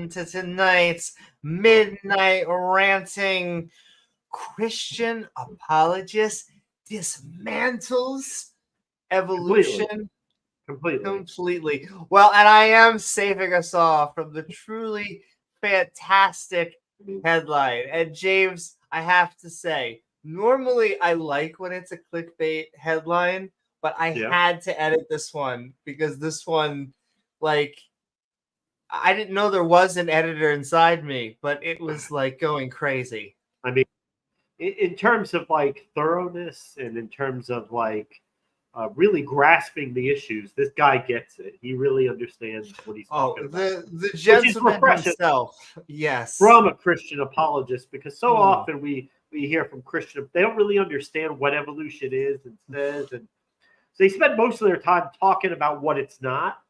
welcome to tonight's Midnight Ranting. Christian Apologist Dismantles Evolution completely. Well, and I am saving us all from the truly fantastic headline. And James, I have to say, normally I like when it's a clickbait headline, but I had to edit this one because this one, like, I didn't know there was an editor inside me, but it was like going crazy. I mean, in terms of like thoroughness and in terms of like really grasping the issues, this guy gets it. He really understands what he's talking about. The gentleman himself, yes, from a Christian apologist, because so often we hear from Christian, they don't really understand what evolution is and says, and so they spend most of their time talking about what it's not.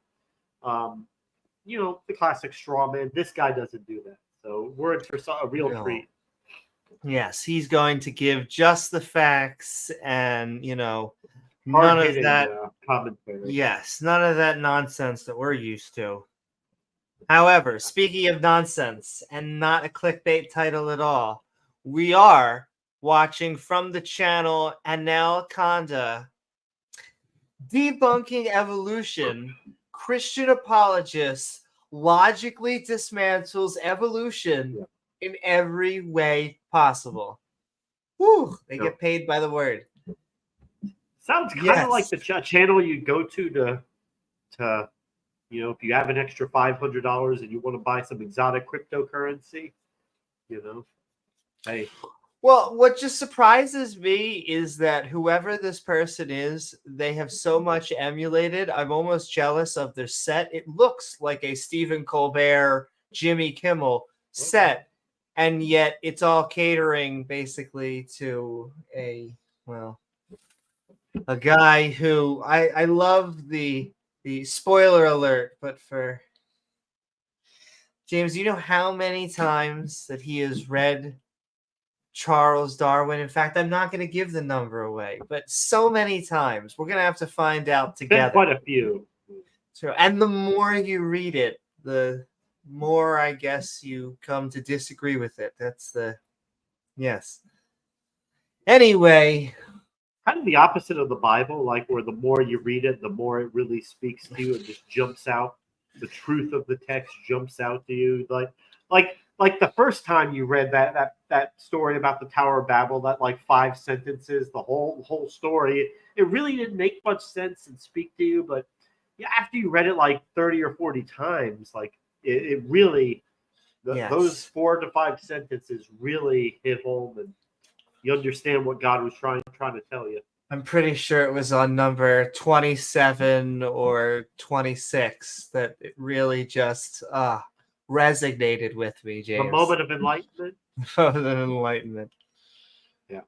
You know, the classic straw man. This guy doesn't do that, so we're in for a real treat. Yes, he's going to give just the facts, and none of that commentary. Yes, none of that nonsense that we're used to. However, speaking of nonsense and not a clickbait title at all, we are watching from the channel Anil Kanda, Debunking Evolution. Christian Apologist logically dismantles evolution in every way possible. Whew, they get paid by the word. Sounds kind of like the channel you go to if you have an extra $500 and you want to buy some exotic cryptocurrency, hey. Well, what just surprises me is that whoever this person is, they have so much emulated. I'm almost jealous of their set. It looks like a Stephen Colbert, Jimmy Kimmel set, and yet it's all catering basically to a guy who I love the spoiler alert, but for James, you know how many times that he has read Charles Darwin? In fact, I'm not going to give the number away, but so many times. We're going to have to find out together. Quite a few. So, and the more you read it, the more I guess you come to disagree with it. That's yes. Anyway, kind of the opposite of the Bible, like where the more you read it, the more it really speaks to you and just jumps out. The truth of the text jumps out to you. Like the first time you read that story about the Tower of Babel, that like 5 sentences, the whole story, it really didn't make much sense and speak to you. But after you read it like 30 or 40 times, like it really, those 4 to 5 sentences really hit home, and you understand what God was trying to tell you. I'm pretty sure it was on number 27 or 26 that it really just resonated with me, James. The moment of enlightenment. Yeah.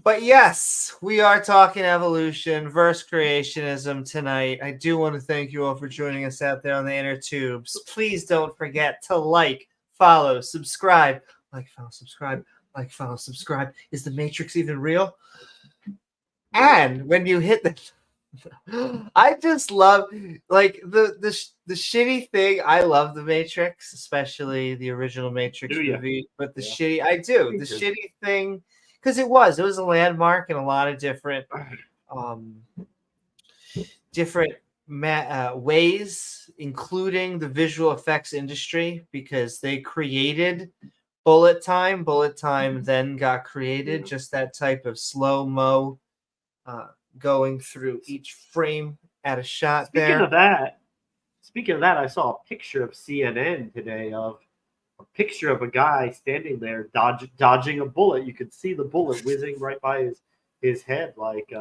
But yes, we are talking evolution versus creationism tonight. I do want to thank you all for joining us out there on the inner tubes. Please don't forget to like, follow, subscribe. Like, follow, subscribe. Like, follow, subscribe. Is the Matrix even real? And when you hit the, I just love like the shitty thing. I love the Matrix, especially the original Matrix movie. But the shitty thing, because it was a landmark in a lot of different ways, including the visual effects industry, because they created bullet time. Bullet time then got created, just that type of slow-mo going through each frame at a shot. Speaking of that, I saw a picture of CNN today of a picture of a guy standing there dodging a bullet. You could see the bullet whizzing right by his head, like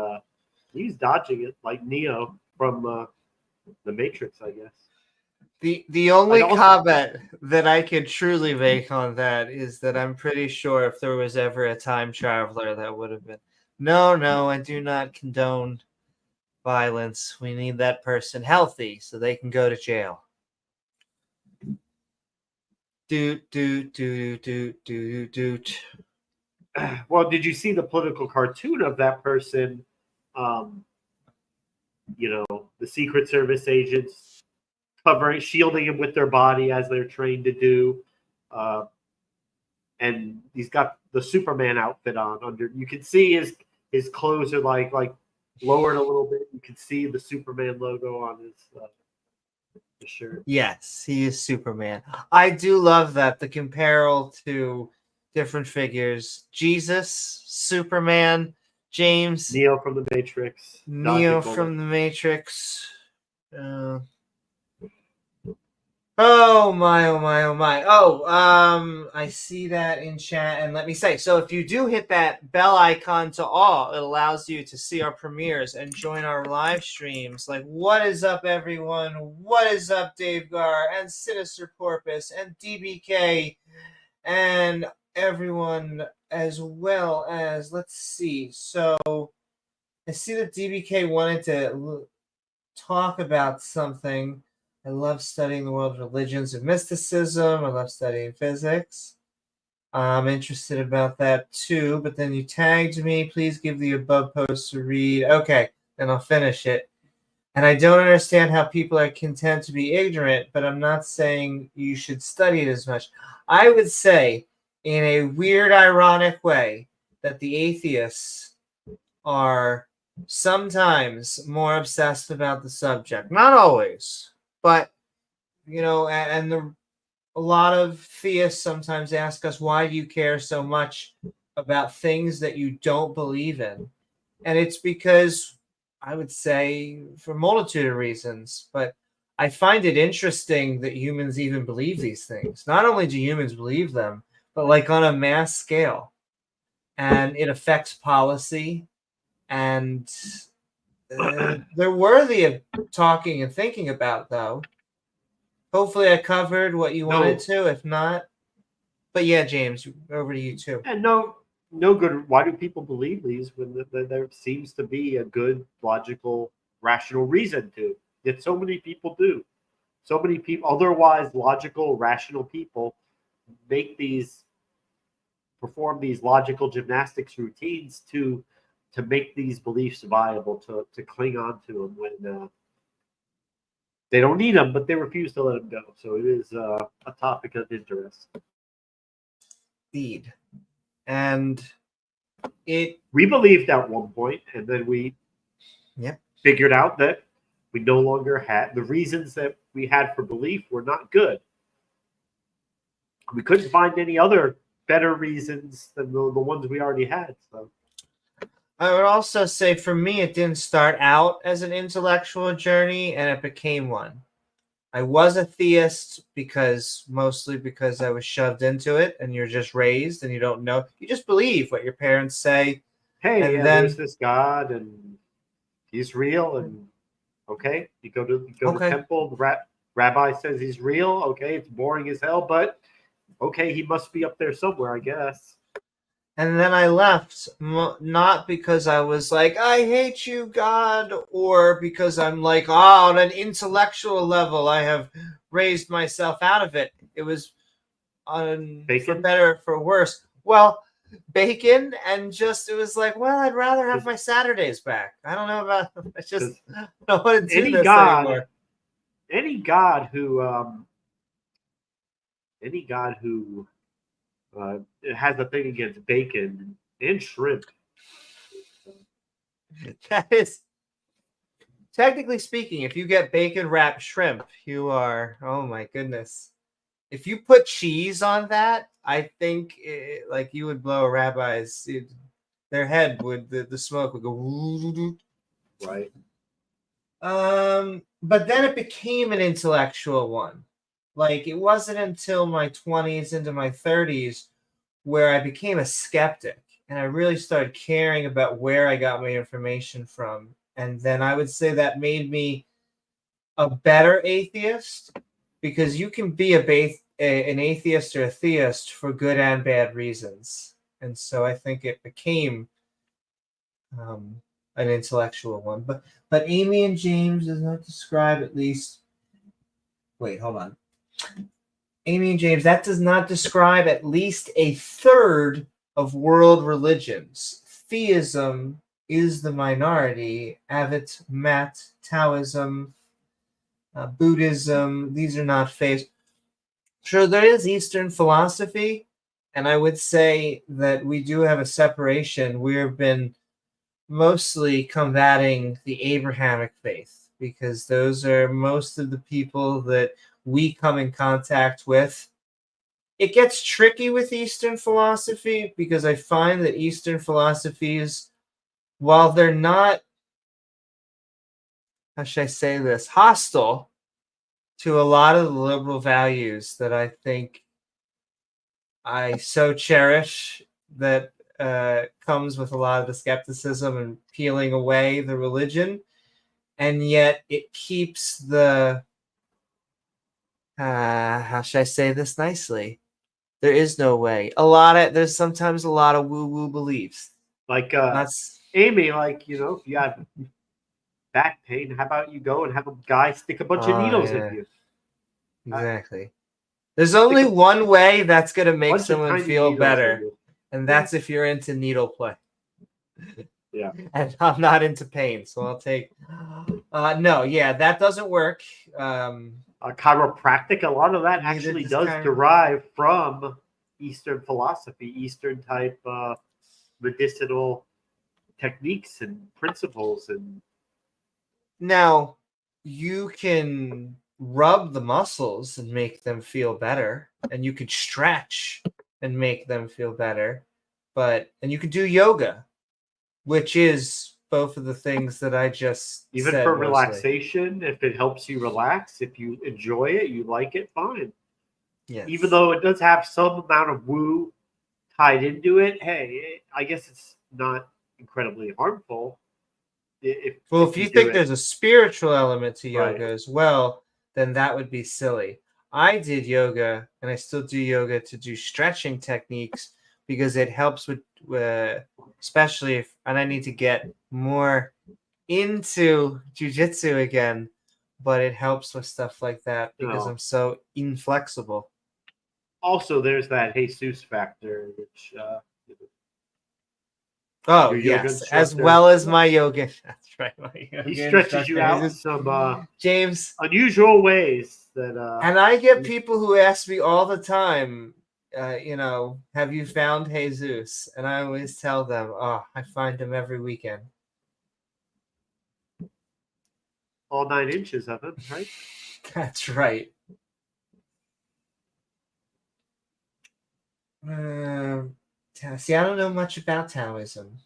he's dodging it like Neo from the Matrix, I guess. The only comment that I could truly make on that is that I'm pretty sure if there was ever a time traveler, that would have been, no, I do not condone violence. We need that person healthy so they can go to jail. Doot. Well, did you see the political cartoon of that person? The Secret Service agents shielding him with their body as they're trained to do. And he's got the Superman outfit on under. You can see his clothes are like lowered a little bit. You can see the Superman logo on his shirt. Yes, he is Superman. I do love that the comparable to different figures: Jesus, Superman, James, Neo from the Matrix. Neo from the Matrix. Oh my, oh my, oh my. Oh, I see that in chat, and let me say, so if you do hit that bell icon to all, it allows you to see our premieres and join our live streams. Like, what is up, everyone? What is up, davegar, and Sinister Porpoise, and DBK, and everyone, as well as, let's see. So, I see that DBK wanted to talk about something. I love studying the world of religions and mysticism. I love studying physics. I'm interested about that too, but then you tagged me. Please give the above post to read. Okay, then I'll finish it. And I don't understand how people are content to be ignorant, but I'm not saying you should study it as much. I would say, in a weird, ironic way, that the atheists are sometimes more obsessed about the subject. Not always. But, and a lot of theists sometimes ask us, why do you care so much about things that you don't believe in? And it's because, I would say, for a multitude of reasons, but I find it interesting that humans even believe these things. Not only do humans believe them, but like on a mass scale. And it affects policy, and they're worthy of talking and thinking about, though. Hopefully I covered what you wanted to. If not, but yeah, James, over to you too. And no good. Why do people believe these when there seems to be a good, logical, rational reason to? Yet so many people do. So many people, otherwise logical, rational people, perform these logical gymnastics routines to make these beliefs viable, to cling on to them when they don't need them, but they refuse to let them go. So it is a topic of interest. Indeed. And we believed at one point, and then we figured out that we no longer had the reasons that we had for belief were not good. We couldn't find any other better reasons than the ones we already had. So I would also say, for me, it didn't start out as an intellectual journey, and it became one. I was a theist mostly because I was shoved into it, and you're just raised and you don't know. You just believe what your parents say. Hey, and then there's this God, and he's real, and okay, you go to temple, the rabbi says he's real. Okay, it's boring as hell, but okay, he must be up there somewhere, I guess. And then I left, not because I was like, I hate you, God, or because I'm like, on an intellectual level, I have raised myself out of it. It was for better or for worse. Well, bacon, and it was like, well, I'd rather have my Saturdays back. I don't know about, I don't want to do this anymore. Any God who has a thing against bacon and shrimp. That is, technically speaking, if you get bacon wrapped shrimp, you are, oh my goodness. If you put cheese on that, I think you would blow a rabbi's, their head would, the smoke would go. Right. But then it became an intellectual one. Like, it wasn't until my 20s into my 30s where I became a skeptic, and I really started caring about where I got my information from. And then I would say that made me a better atheist, because you can be an atheist or a theist for good and bad reasons. And so I think it became an intellectual one. But Amy and James does not describe at least... Wait, hold on. Amy and James, that does not describe at least a third of world religions. Theism is the minority. Avat, Mat, Taoism, Buddhism. These are not faiths. Sure, there is Eastern philosophy, and I would say that we do have a separation. We've been mostly combating the Abrahamic faith because those are most of the people that we come in contact with. It gets tricky with Eastern philosophy because I find that Eastern philosophies, while they're not, how should I say this, hostile to a lot of the liberal values that I think I so cherish, that comes with a lot of the skepticism and peeling away the religion, and yet it keeps the, how should I say this nicely? There is no way. There's sometimes a lot of woo-woo beliefs. Like Amy, like, you know, if you have back pain, how about you go and have a guy stick a bunch of needles in you? Exactly. There's only one way that's going to make someone feel better, and that's if you're into needle play. Yeah. And I'm not into pain, so I'll take... no, yeah, that doesn't work. Chiropractic, a lot of that actually does derive from Eastern philosophy, Eastern type medicinal techniques and principles. And now you can rub the muscles and make them feel better, and you could stretch and make them feel better, and you could do yoga, which is both of the things that I just even said for mostly. Relaxation, if it helps you relax, if you enjoy it, you like it, fine. Yes. Even though it does have some amount of woo tied into it, hey, I guess it's not incredibly harmful. If you think there's a spiritual element to yoga as well, then that would be silly. I did yoga, and I still do yoga to do stretching techniques because it helps with, especially if, and I need to get more into jiu-jitsu again, but it helps with stuff like that because I'm so inflexible. Also, there's that Jesus factor, which yes, as well as my yoga. That's right, my yoga he stretches you out in some James unusual ways that and I get people who ask me all the time, you know, have you found Jesus? And I always tell them, I find him every weekend. All 9 inches of him, right? That's right. See, I don't know much about Taoism.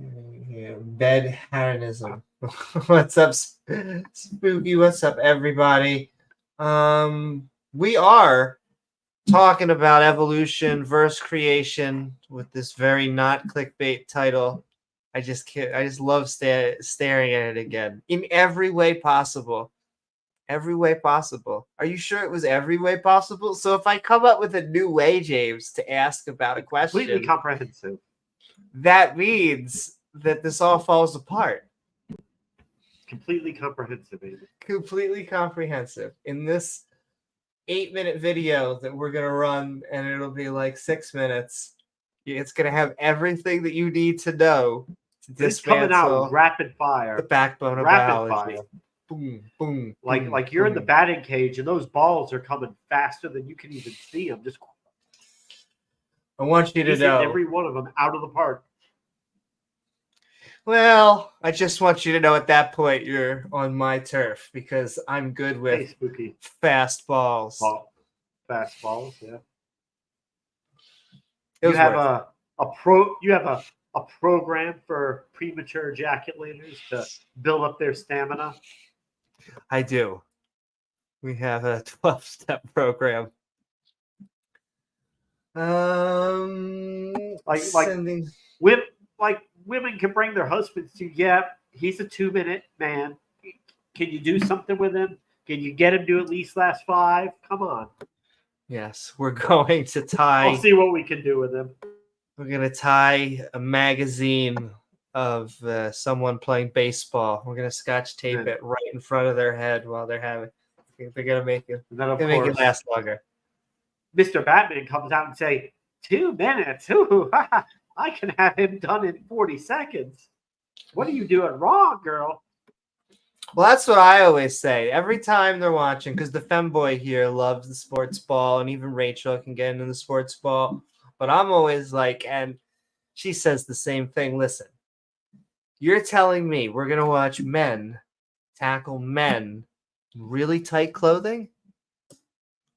Bedharism. What's up, Spooky? What's up, everybody? We are talking about evolution versus creation with this very not clickbait title. I just love staring at it again in every way possible. Every way possible. Are you sure it was every way possible? So if I come up with a new way, James, to ask about a question, completely comprehensive, that means that this all falls apart. Completely comprehensive, baby. Completely comprehensive. In this 8-minute video that we're gonna run, and it'll be like 6 minutes, it's gonna have everything that you need to know to dismantle. It's coming out rapid fire. The backbone of biology. Fire. Boom, boom. Like you're in the batting cage, and those balls are coming faster than you can even see them. Just, I want you to know every one of them out of the park. Well, I just want you to know at that point you're on my turf because I'm good with fast balls. Fast balls, yeah. You have a program for premature ejaculators to build up their stamina. I do. We have a 12-step program. Women can bring their husbands to, he's a 2-minute man. Can you do something with him? Can you get him to at least last 5? Come on. Yes, we're going to tie. I'll see what we can do with him. We're going to tie a magazine of someone playing baseball. We're going to scotch tape it right in front of their head while they're having. They're going to make it. Make it last longer. Mr. Batman comes out and say, 2 minutes. Ooh, I can have him done in 40 seconds. What are you doing wrong, girl? Well, that's what I always say. Every time they're watching, because the femboy here loves the sports ball, and even Rachel can get into the sports ball. But I'm always like, and she says the same thing. Listen, you're telling me we're going to watch men tackle men in really tight clothing?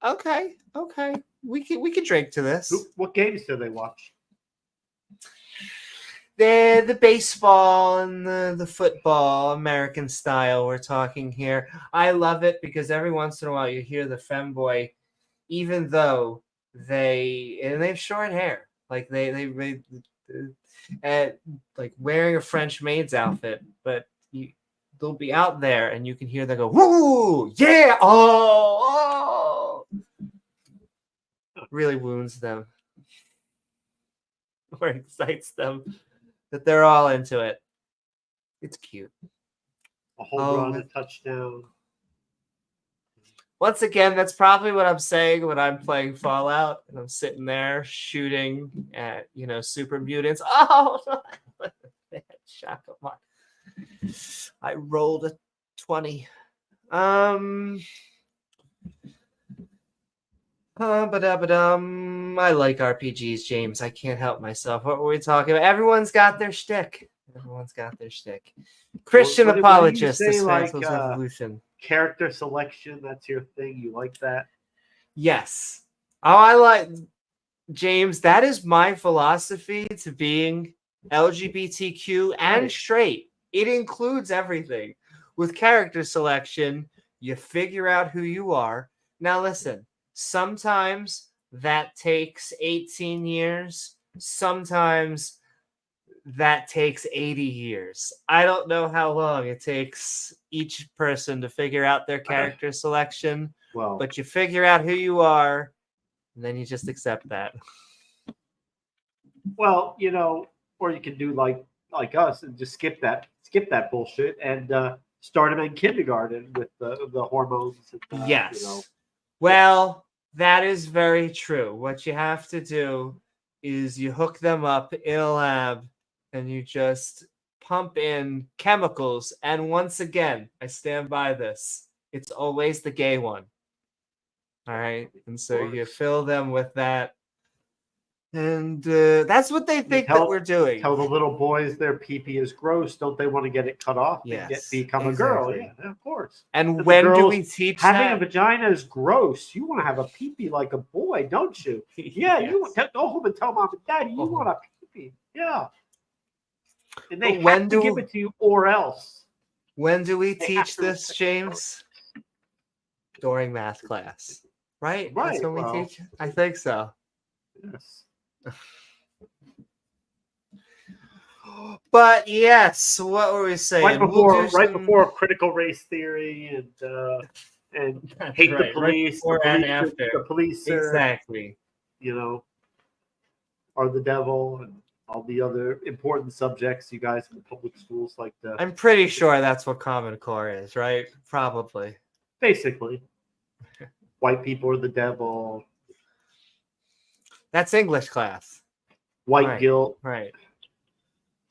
Okay. We can drink to this. What games do they watch? The baseball and the football, American style, we're talking here. I love it because every once in a while you hear the femboy, even though they have short hair, like they like wearing a French maid's outfit, but they'll be out there and you can hear them go, "Woo, yeah, oh!" Really wounds them or excites them. That they're all into it. It's cute. A home run, a touchdown. Once again, that's probably what I'm saying when I'm playing Fallout and I'm sitting there shooting at, super mutants. Oh, shock of mine. I rolled a 20. I like RPGs, James. I can't help myself. What were we talking about? Everyone's got their shtick. Christian Apologist, Dismantles Evolution. Character selection, that's your thing. You like that? Yes. Oh, I like, James, that is my philosophy to being LGBTQ and straight. It includes everything. With character selection, you figure out who you are. Now listen. Sometimes that takes 18 years. Sometimes that takes 80 years. I don't know how long it takes each person to figure out their character selection. Well, but you figure out who you are, and then you just accept that. Well, or you can do like us and just skip that bullshit and start them in kindergarten with the hormones. And, yes. Well, that is very true. What you have to do is you hook them up in a lab and you just pump in chemicals. And once again, I stand by this. It's always the gay one. All right. And so you fill them with that. And that's what they think that we're doing. Tell the little boys their pee-pee is gross. Don't they want to get it cut off and become a girl? Yeah, of course. And when do we teach having a vagina is gross? You want to have a pee-pee like a boy, don't you? Yeah, you go home and tell mom and daddy you want a pee-pee. Yeah. And they have to give it to you or else. When do we teach this, James? During math class. Right? That's when we teach? I think so. Yes. But yes, what were we saying? Right before critical race theory and hate the police, and after. The police exactly, are the devil, and all the other important subjects you guys in the public schools like to. I'm pretty sure that's what Common Core is, right? Probably. Basically, white people are the devil. That's English class. White guilt. Right.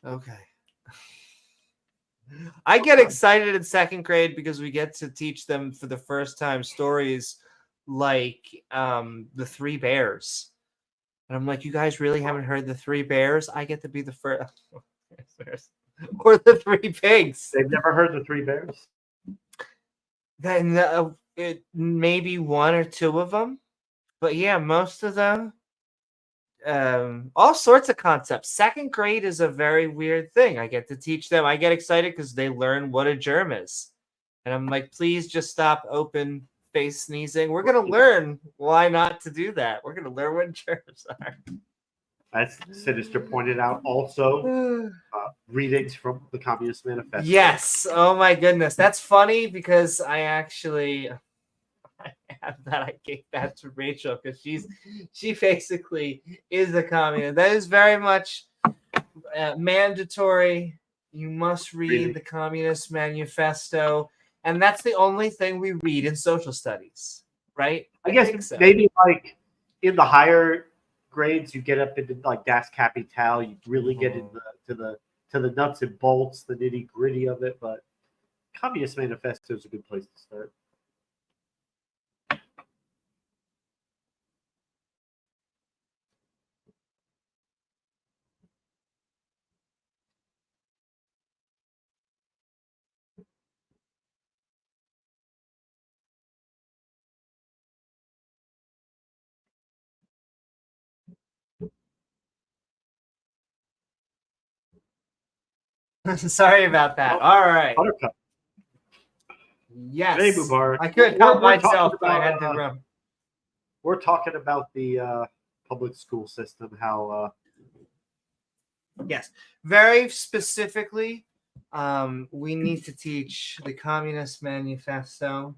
Okay. I get excited in second grade because we get to teach them for the first time stories like the Three Bears. And I'm like, you guys really haven't heard the Three Bears? I get to be the first. Or the Three Pigs. They've never heard the Three Bears? Then maybe one or two of them. But yeah, most of them. All sorts of concepts. Second grade is a very weird thing. I get to teach them. I get excited because they learn what a germ is. And I'm like, please just stop open face sneezing. We're going to learn why not to do that. We're going to learn what germs are. As Sinister pointed out, also readings from the Communist Manifesto. Yes. Oh my goodness. That's funny because I have that. I gave that to Rachel because she basically is a communist. That is very much mandatory. You must read the Communist Manifesto, and that's the only thing we read in social studies, right? I guess so. Maybe like in the higher grades, you get up into like Das Kapital. You really get into the nuts and bolts, the nitty gritty of it. But Communist Manifesto is a good place to start. Sorry about that. All right. Buttercup. Yes. Hey, Mubarak. I couldn't help myself. I had to run. We're talking about the public school system, how yes, very specifically, we need to teach the Communist Manifesto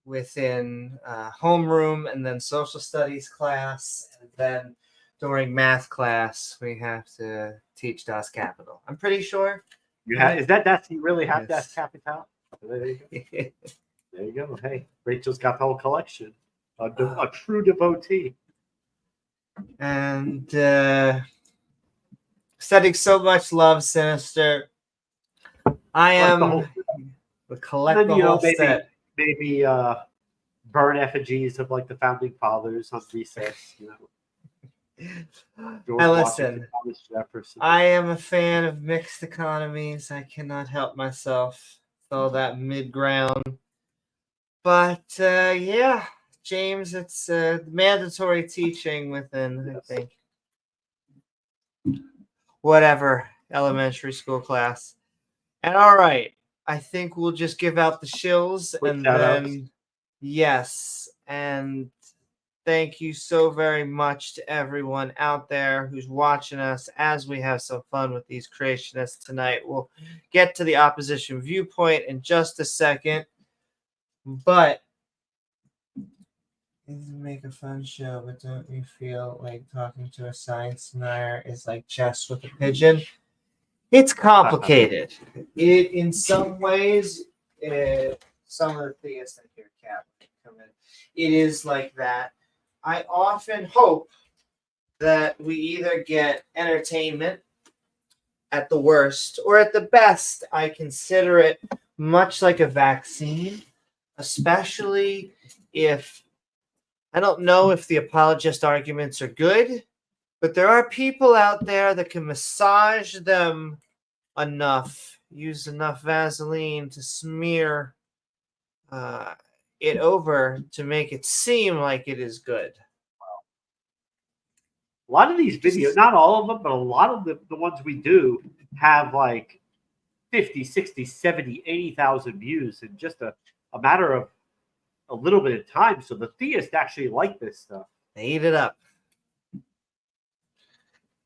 within homeroom and then social studies class, and then during math class we have to teach Das Capital. I'm pretty sure. you have. Is that you really have Yes. Das Capital? There you go. There you go. Hey, Rachel's got the whole collection. A true devotee. And sending so much love, Sinister. I am collect the whole set. Maybe burn effigies of like the founding fathers on recess. You know. And listen, Thomas Jefferson. I am a fan of mixed economies. I cannot help myself. All that mid ground. But yeah, James, it's mandatory teaching within, yes. I think, whatever elementary school class. And all right, I think we'll just give out the shills and then, yes, and thank you so very much to everyone out there who's watching us as we have some fun with these creationists tonight. We'll get to the opposition viewpoint in just a second, but make a fun show, but don't you feel like talking to a science denier is like chess with a pigeon? It's complicated. It, in some ways, some of the theists I hear Catholic come in. It is like that. I often hope that we either get entertainment at the worst, or at the best, I consider it much like a vaccine, especially if I don't know if the apologist arguments are good, but there are people out there that can massage them enough, use enough Vaseline to smear it over to make it seem like it is good. A lot of these videos, not all of them, but a lot of the ones we do have like 50, 60, 70, 80,000 views in just a matter of a little bit of time. So the theists actually like this stuff. They eat it up.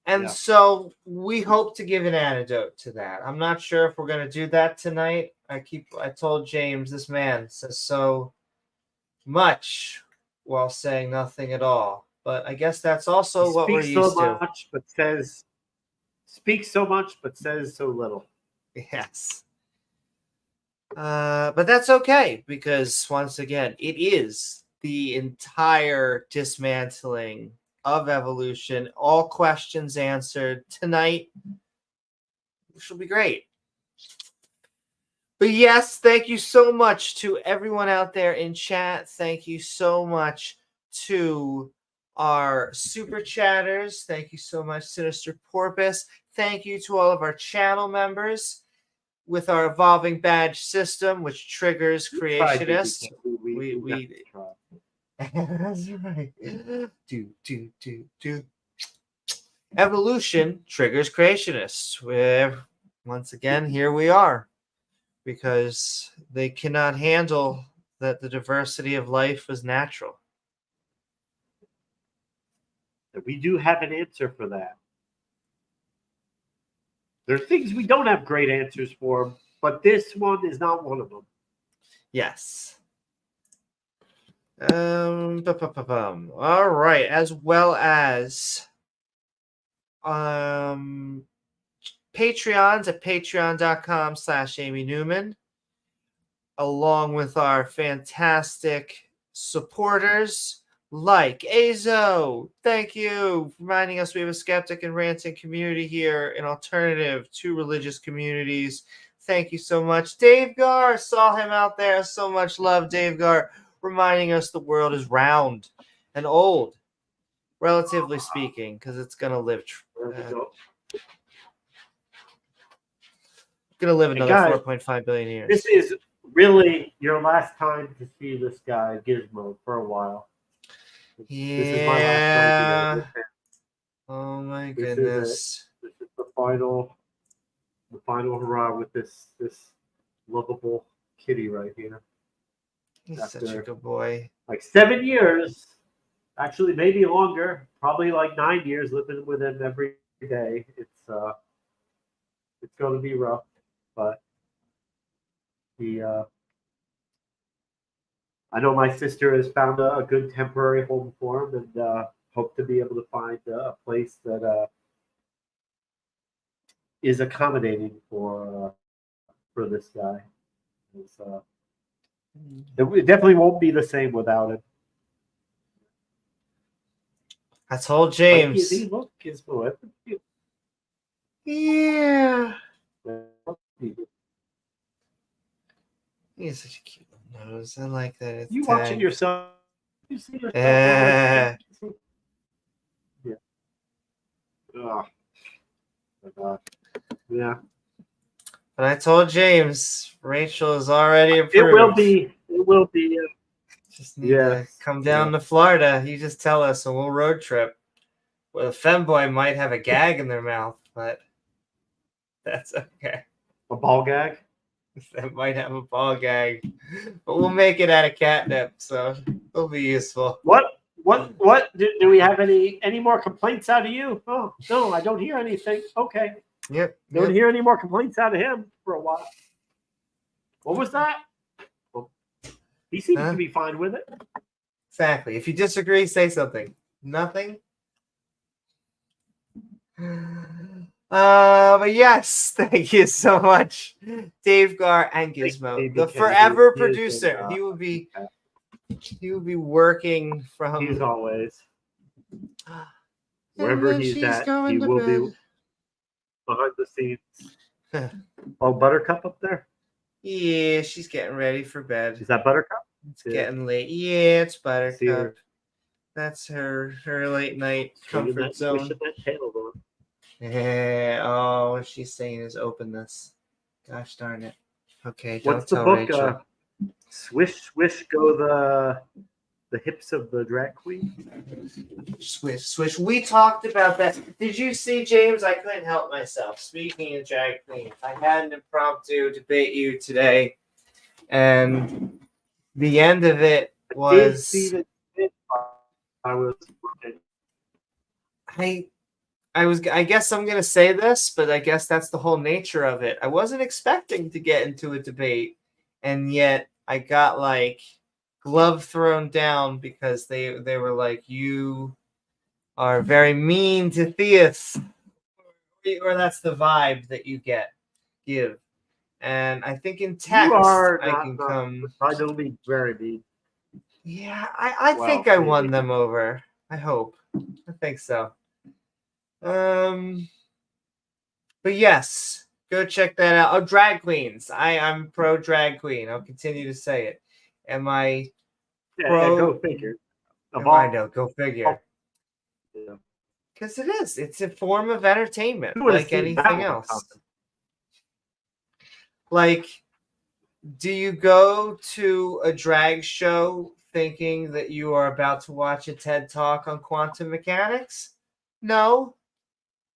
And so we hope to give an antidote to that. I'm not sure if we're going to do that tonight. I told James, this man says so much while saying nothing at all. But I guess that's also what we're used to. Speaks so much, but says so little. Yes. But that's okay, because once again, it is the entire dismantling of evolution. All questions answered tonight, which will be great. But yes, thank you so much to everyone out there in chat. Thank you so much to our super chatters. Thank you so much, Sinister Porpoise. Thank you to all of our channel members with our evolving badge system, which triggers creationists. We that's right. Do. Evolution triggers creationists. Once again, here we are, because they cannot handle that the diversity of life is natural. We do have an answer for that. There are things we don't have great answers for, but this one is not one of them. Yes. All right, as well as Patreons at patreon.com/Amy Newman, along with our fantastic supporters like Azo. Thank you for reminding us we have a skeptic and ranting community here, an alternative to religious communities. Thank you so much. Davegar, saw him out there. So much love, Davegar, reminding us the world is round and old, relatively speaking, because it's going to live. Going to live another 4.5 billion years. This is really your last time to see this guy, Gizmo, for a while. Yeah. This is my last time to Oh my goodness. This is the final hurrah with this lovable kitty right here. He's such a good boy. Like 7 years, actually maybe longer, probably like 9 years living with him every day. It's going to be rough, but I know my sister has found a good temporary home for him, and hope to be able to find a place that is accommodating for this guy. It definitely won't be the same without him. I told James. He look Gizmo. Yeah. He has such a cute little nose. I like that. It's you watching yourself? You see yourself? Yeah. Oh. My God. Yeah. But I told James, Rachel is already approved. It will be. Just need to come down to Florida. You just tell us, and we'll road trip. Well, a femboy might have a gag in their mouth, but that's okay. A ball gag? They might have a ball gag, but we'll make it out of catnip, so it'll be useful. What? Do we have any more complaints out of you? Oh, no, I don't hear anything. Okay. Yep. Don't hear any more complaints out of him for a while. What was that? Well, he seems to be fine with it. Exactly. If you disagree, say something. Nothing? But yes, thank you so much, Davegar and Gizmo, the forever producer. He will be working from. He's always wherever he's at. He will be behind the scenes. Oh, Buttercup up there? Yeah, she's getting ready for bed. Is that Buttercup? It's getting late. Yeah, it's Buttercup. That's her late night comfort zone. Yeah. Oh, what she's saying is open this. Gosh darn it. Okay, don't What's the tell book? Rachel. Swish, swish, go the hips of the drag queen. Swish, swish. We talked about that. Did you see, James? I couldn't help myself. Speaking of drag queens, I had an impromptu debate you today, and the end of it was. I guess I'm gonna say this, but I guess that's the whole nature of it. I wasn't expecting to get into a debate, and yet I got like glove thrown down because they were like, "You are very mean to theists," or that's the vibe that you give. And I think in text I can come. I don't be very mean. Yeah, I think I won them over. I hope. I think so. But yes, go check that out. Oh, drag queens. I'm pro drag queen. I'll continue to say it. Am I pro? Yeah, go figure. I know, go figure. Because it is. It's a form of entertainment, like anything else. Like, do you go to a drag show thinking that you are about to watch a TED Talk on quantum mechanics? No.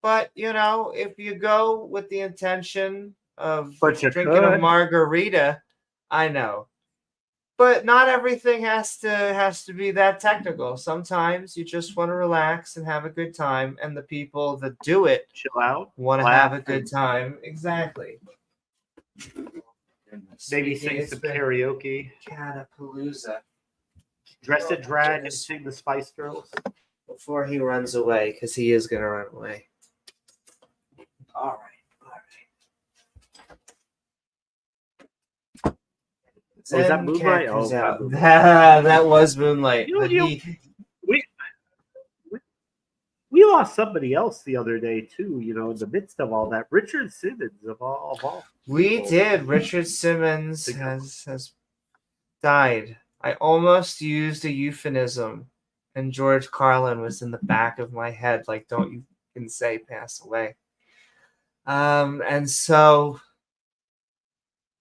But, if you go with the intention of drinking a margarita, I know. But not everything has to be that technical. Sometimes you just want to relax and have a good time, and the people that do it chill out, want to have a good time. Exactly. Maybe sing some karaoke. Catapalooza. Dress in drag and sing the Spice Girls. Before he runs away, because he is going to run away. All right. Was that Moonlight? Oh, that was Moonlight. We lost somebody else the other day too. In the midst of all that, Richard Simmons of all. We did. Richard Simmons has died. I almost used a euphemism, and George Carlin was in the back of my head, like, don't you can say pass away. And so,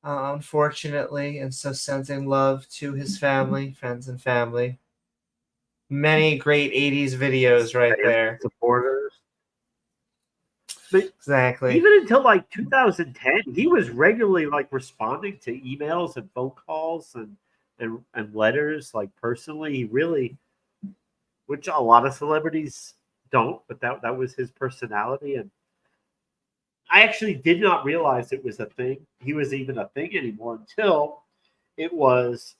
unfortunately, and so sending love to his family, friends and family. Many great 80s videos right there. Supporters. But exactly. Even until like 2010, he was regularly like responding to emails and phone calls and letters, like personally. He really, which a lot of celebrities don't, but that was his personality. And I actually did not realize it was a thing. He was even a thing anymore until it was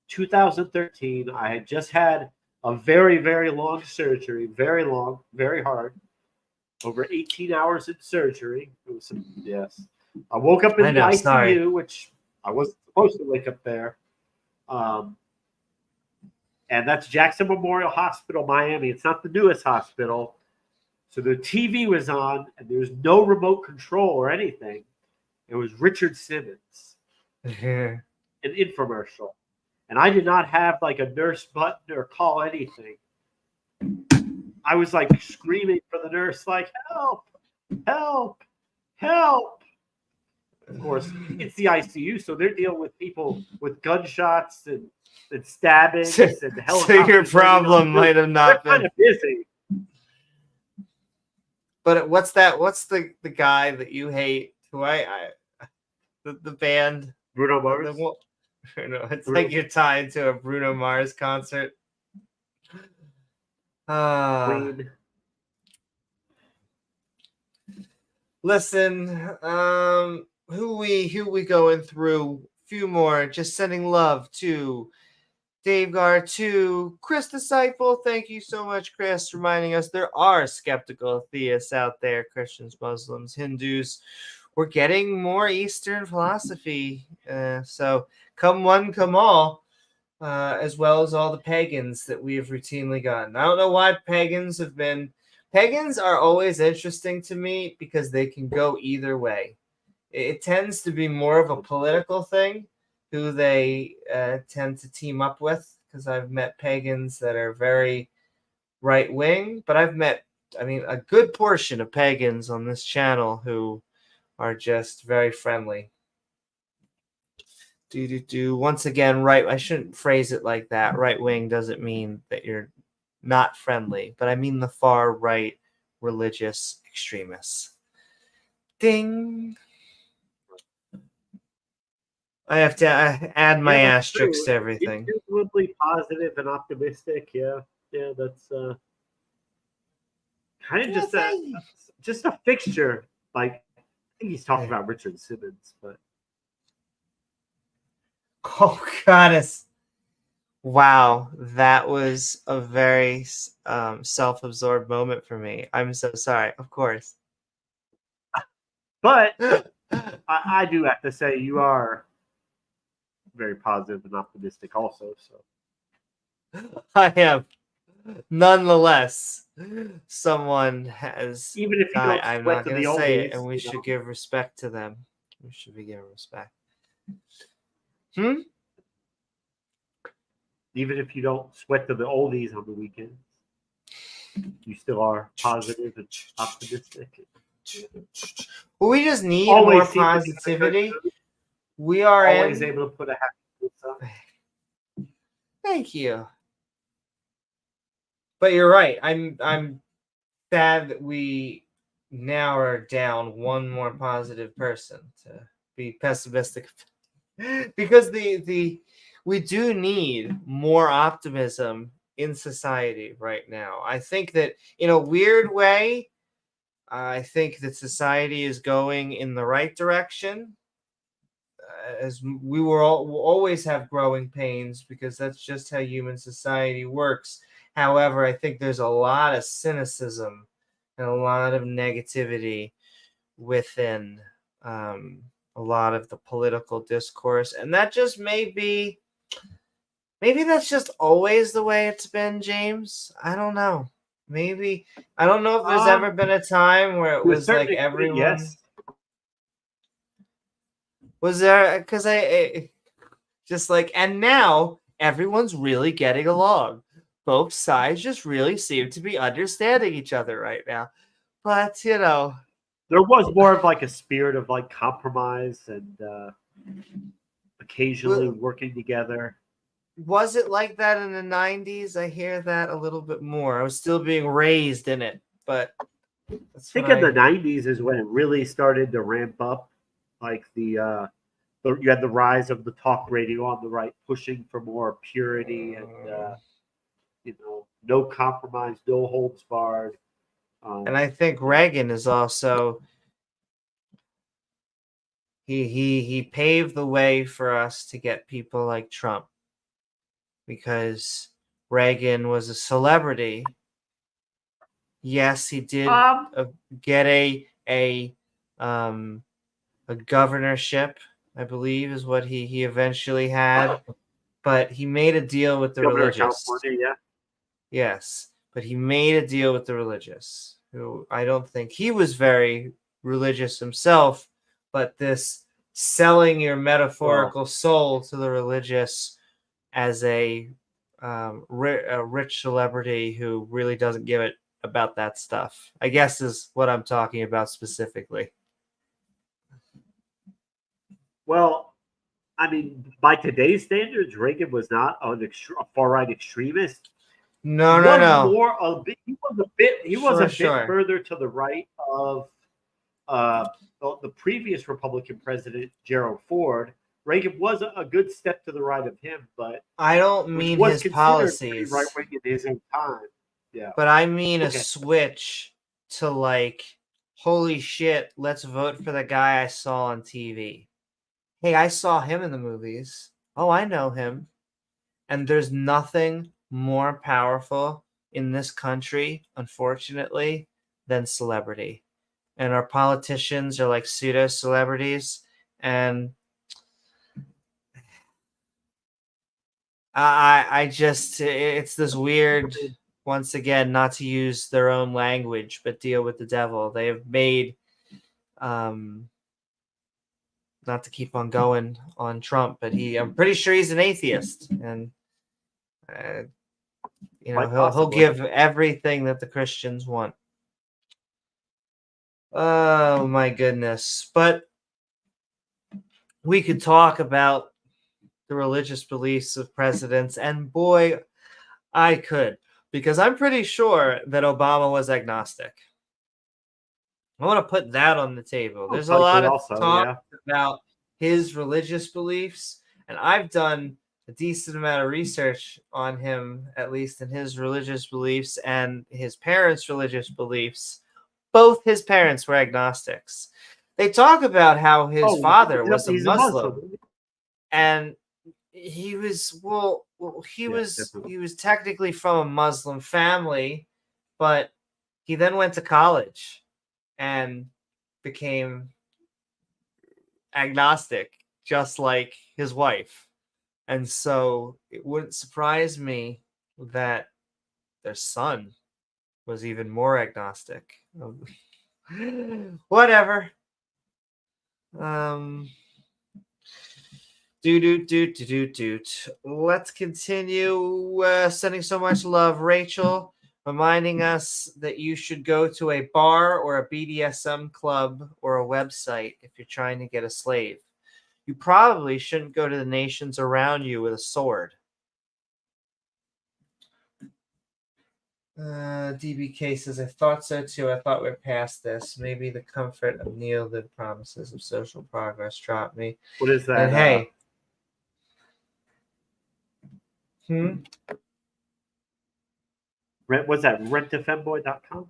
2013. I had just had a very, very long surgery, very long, very hard, over 18 hours in surgery. It was, yes. I woke up in the ICU, which I wasn't supposed to wake up there. And that's Jackson Memorial Hospital, Miami. It's not the newest hospital. So the TV was on, and there was no remote control or anything. It was Richard Simmons, an infomercial. And I did not have like a nurse button or call anything. I was like screaming for the nurse, like, help, help, help. Of course, it's the ICU, so they're dealing with people with gunshots and stabbings and helicopters. So your problem might have not been kind of busy. But what's that? What's the guy that you hate? Who the band Bruno Mars. It's like you're tied to a Bruno Mars concert. Queen. Listen, who we going through? Few more. Just sending love to davegar, to Chris Disciple. Thank you so much, Chris, reminding us there are skeptical theists out there, Christians, Muslims, Hindus. We're getting more Eastern philosophy. So come one, come all, as well as all the pagans that we have routinely gotten. I don't know why pagans are always interesting to me because they can go either way. It tends to be more of a political thing who they tend to team up with, because I've met pagans that are very right-wing, but I've met, a good portion of pagans on this channel who are just very friendly. Once again, right, I shouldn't phrase it like that. Right-wing doesn't mean that you're not friendly, but I mean the far-right religious extremists. Ding! I have to add my asterisks to everything. Intuitively positive and optimistic, yeah, that's kind of just a fixture. Like, I think he's talking about Richard Simmons, but oh goddess, wow, that was a very self-absorbed moment for me. I'm so sorry, of course, but I do have to say you are very positive and optimistic also, so I am. Nonetheless, someone has even if you don't, I'm not going to say it, and we should give respect to them. We should be giving respect. Even if you don't sweat to the oldies on the weekends, you still are positive and optimistic. Well, we just need more positivity. We are always able to put a happy face on. Thank you. But you're right. I'm sad that we now are down one more positive person to be pessimistic, because we do need more optimism in society right now. I think that in a weird way, I think that society is going in the right direction. As we will always have growing pains, because that's just how human society works. However, I think there's a lot of cynicism and a lot of negativity within a lot of the political discourse. And that just maybe that's just always the way it's been, James. I don't know. Maybe. I don't know if there's ever been a time where it was like everyone... Yes. Was there, because I just like, and now everyone's really getting along. Both sides just really seem to be understanding each other right now. But, you know, there was more of like a spirit of like compromise and occasionally working together. Was it like that in the 90s? I hear that a little bit more. I was still being raised in it, but I think in the 90s is when it really started to ramp up. Like you had the rise of the talk radio on the right, pushing for more purity and no compromise, no holds barred. And I think Reagan is also he paved the way for us to get people like Trump, because Reagan was a celebrity. Yes, he did get a governorship, I believe, is what he eventually had. But he made a deal with the religious. California, yeah. Yes, but he made a deal with the religious, who I don't think he was very religious himself, but this selling your metaphorical soul to the religious as a rich celebrity who really doesn't give it about that stuff, I guess, is what I'm talking about specifically. Well, I mean, by today's standards, Reagan was not a far-right extremist. No. He was a bit further to the right of the previous Republican president, Gerald Ford. Reagan was a good step to the right of him, but I don't mean his policies. Right wing in his own time. Yeah, but I mean a switch to like, holy shit, let's vote for the guy I saw on TV. Hey, I saw him in the movies. Oh, I know him. And there's nothing more powerful in this country, unfortunately, than celebrity. And our politicians are like pseudo celebrities. And I just, it's this weird, once again, not to use their own language, but deal with the devil. They have made, not to keep on going on Trump, but I'm pretty sure he's an atheist, and he'll give everything that the Christians want. Oh my goodness! But we could talk about the religious beliefs of presidents, and boy, I could, because I'm pretty sure that Obama was agnostic. I want to put that on the table. There's a lot of talk about his religious beliefs, and I've done a decent amount of research on him, at least in his religious beliefs and his parents' religious beliefs. Both his parents were agnostics. They talk about how his father was a Muslim, and he was he was technically from a Muslim family, but he then went to college and became agnostic, just like his wife. And so it wouldn't surprise me that their son was even more agnostic. Whatever. Let's continue. Sending so much love, Rachel, reminding us that you should go to a bar or a BDSM club or a website if you're trying to get a slave. You probably shouldn't go to the nations around you with a sword. DBK says, I thought so too. I thought we're past this. Maybe the comfort of Neolib promises of social progress dropped me. What is that? And hey. What's that? Rentafemboy.com?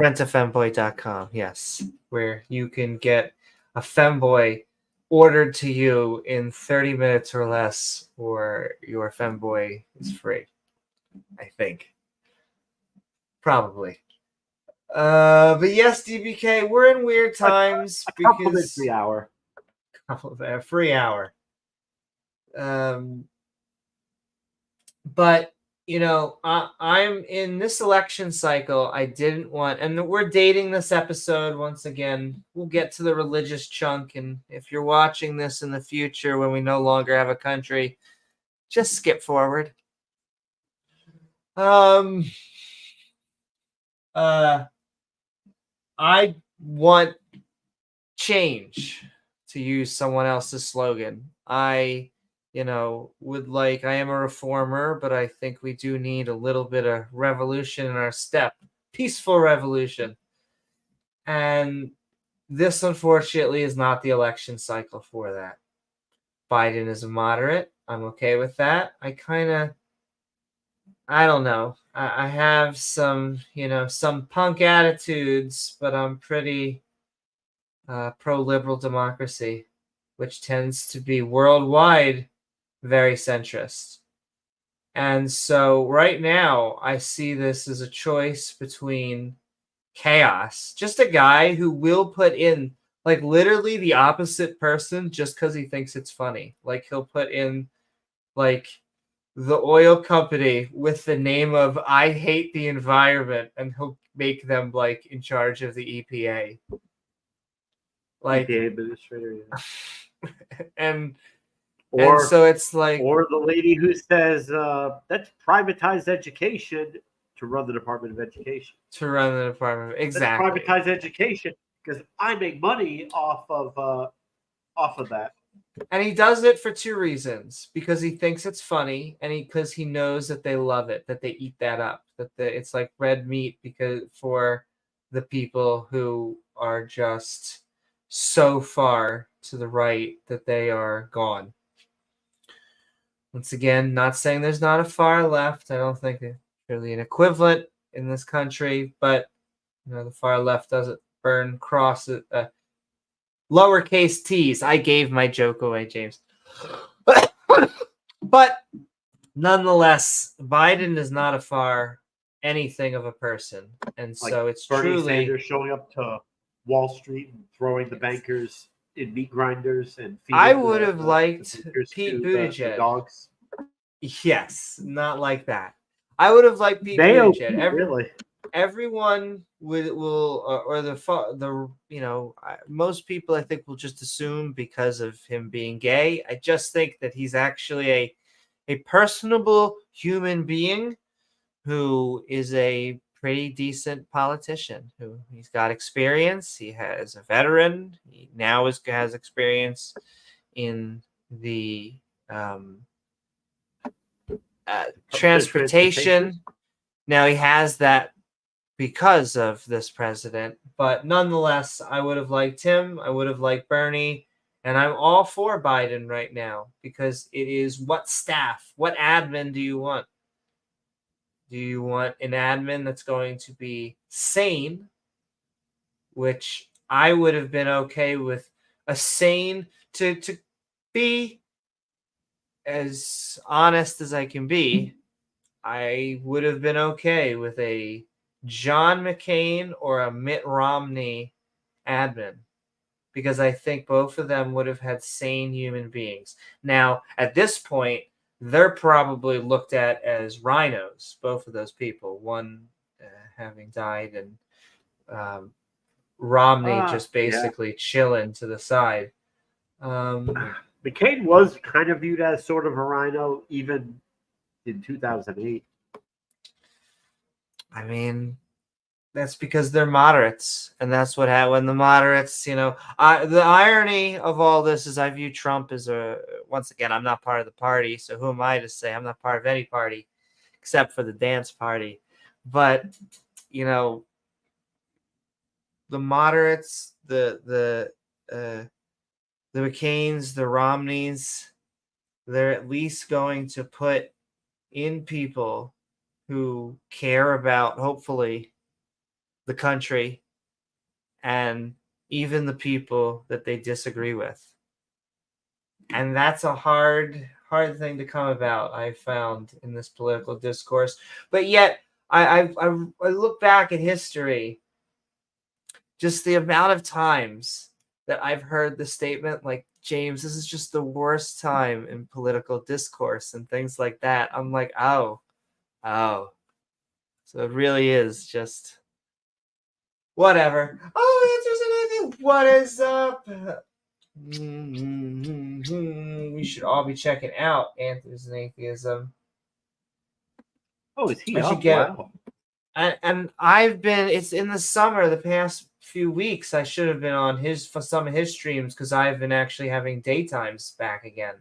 Rentafemboy.com, yes. Where you can get a femboy ordered to you in 30 minutes or less, or your femboy is free. I think. Probably. But yes, DBK, we're in weird times because free hour. Free hour. But I'm in this election cycle. I didn't want, and we're dating this episode once again. We'll get to the religious chunk, and if you're watching this in the future when we no longer have a country, just skip forward. I want change, to use someone else's slogan. I am a reformer, but I think we do need a little bit of revolution in our step. Peaceful revolution. And this, unfortunately, is not the election cycle for that. Biden is a moderate. I'm okay with that. I don't know. I have some punk attitudes, but I'm pretty pro-liberal democracy, which tends to be worldwide very centrist. And so right now, I see this as a choice between chaos, just a guy who will put in like literally the opposite person just because he thinks it's funny. Like he'll put in like the oil company with the name of I hate the environment, and he'll make them like in charge of the EPA. Like EPA administrator, yeah. and so it's like, or the lady who says that's privatized education to run the Department of Education. Exactly. That's privatized education because I make money off of that. And he does it for two reasons: because he thinks it's funny, and because he knows that they love it, that they eat that up, it's like red meat because for the people who are just so far to the right that they are gone. Once again, not saying there's not a far left. I don't think it's really an equivalent in this country, but the far left doesn't burn crosses. Lowercase t's. I gave my joke away, James. But nonetheless, Biden is not a far anything of a person, and like so it's Bernie truly Sanders showing up to Wall Street and throwing the bankers in meat grinders and I would have liked Pete Buttigieg. The dogs. Yes, not like that. I would have liked Pete Buttigieg. Really? Everyone most people I think will just assume because of him being gay. I just think that he's actually a personable human being who is a pretty decent politician. Who he's got experience. He has a veteran. He now has experience in the transportation. Now he has that because of this president, but nonetheless, I would have liked him. I would have liked Bernie, and I'm all for Biden right now because it is what admin do you want? Do you want an admin that's going to be sane, which I would have been okay with a sane to be as honest as I can be. I would have been okay with a John McCain or a Mitt Romney admin because I think both of them would have had sane human beings. Now, at this point, they're probably looked at as rhinos, both of those people, one having died and Romney just basically chilling to the side. McCain was kind of viewed as sort of a rhino even in 2008. I mean, that's because they're moderates, and that's what happened when the moderates, the irony of all this is I view Trump as once again, I'm not part of the party, so who am I to say I'm not part of any party except for the dance party. But, the moderates, the McCains, the Romneys, they're at least going to put in people who care about, hopefully, the country and even the people that they disagree with. And that's a hard thing to come about, I found, in this political discourse. But yet, I look back at history, just the amount of times that I've heard the statement like, James, this is just the worst time in political discourse and things like that. I'm like, oh, Oh. So it really is just whatever. Oh, answers anything. What is up? We should all be checking out Answers and Atheism. Oh, is he I should up? get Wow. and I've been. It's in the summer. The past few weeks, I should have been on for some of his streams because I've been actually having daytimes back again.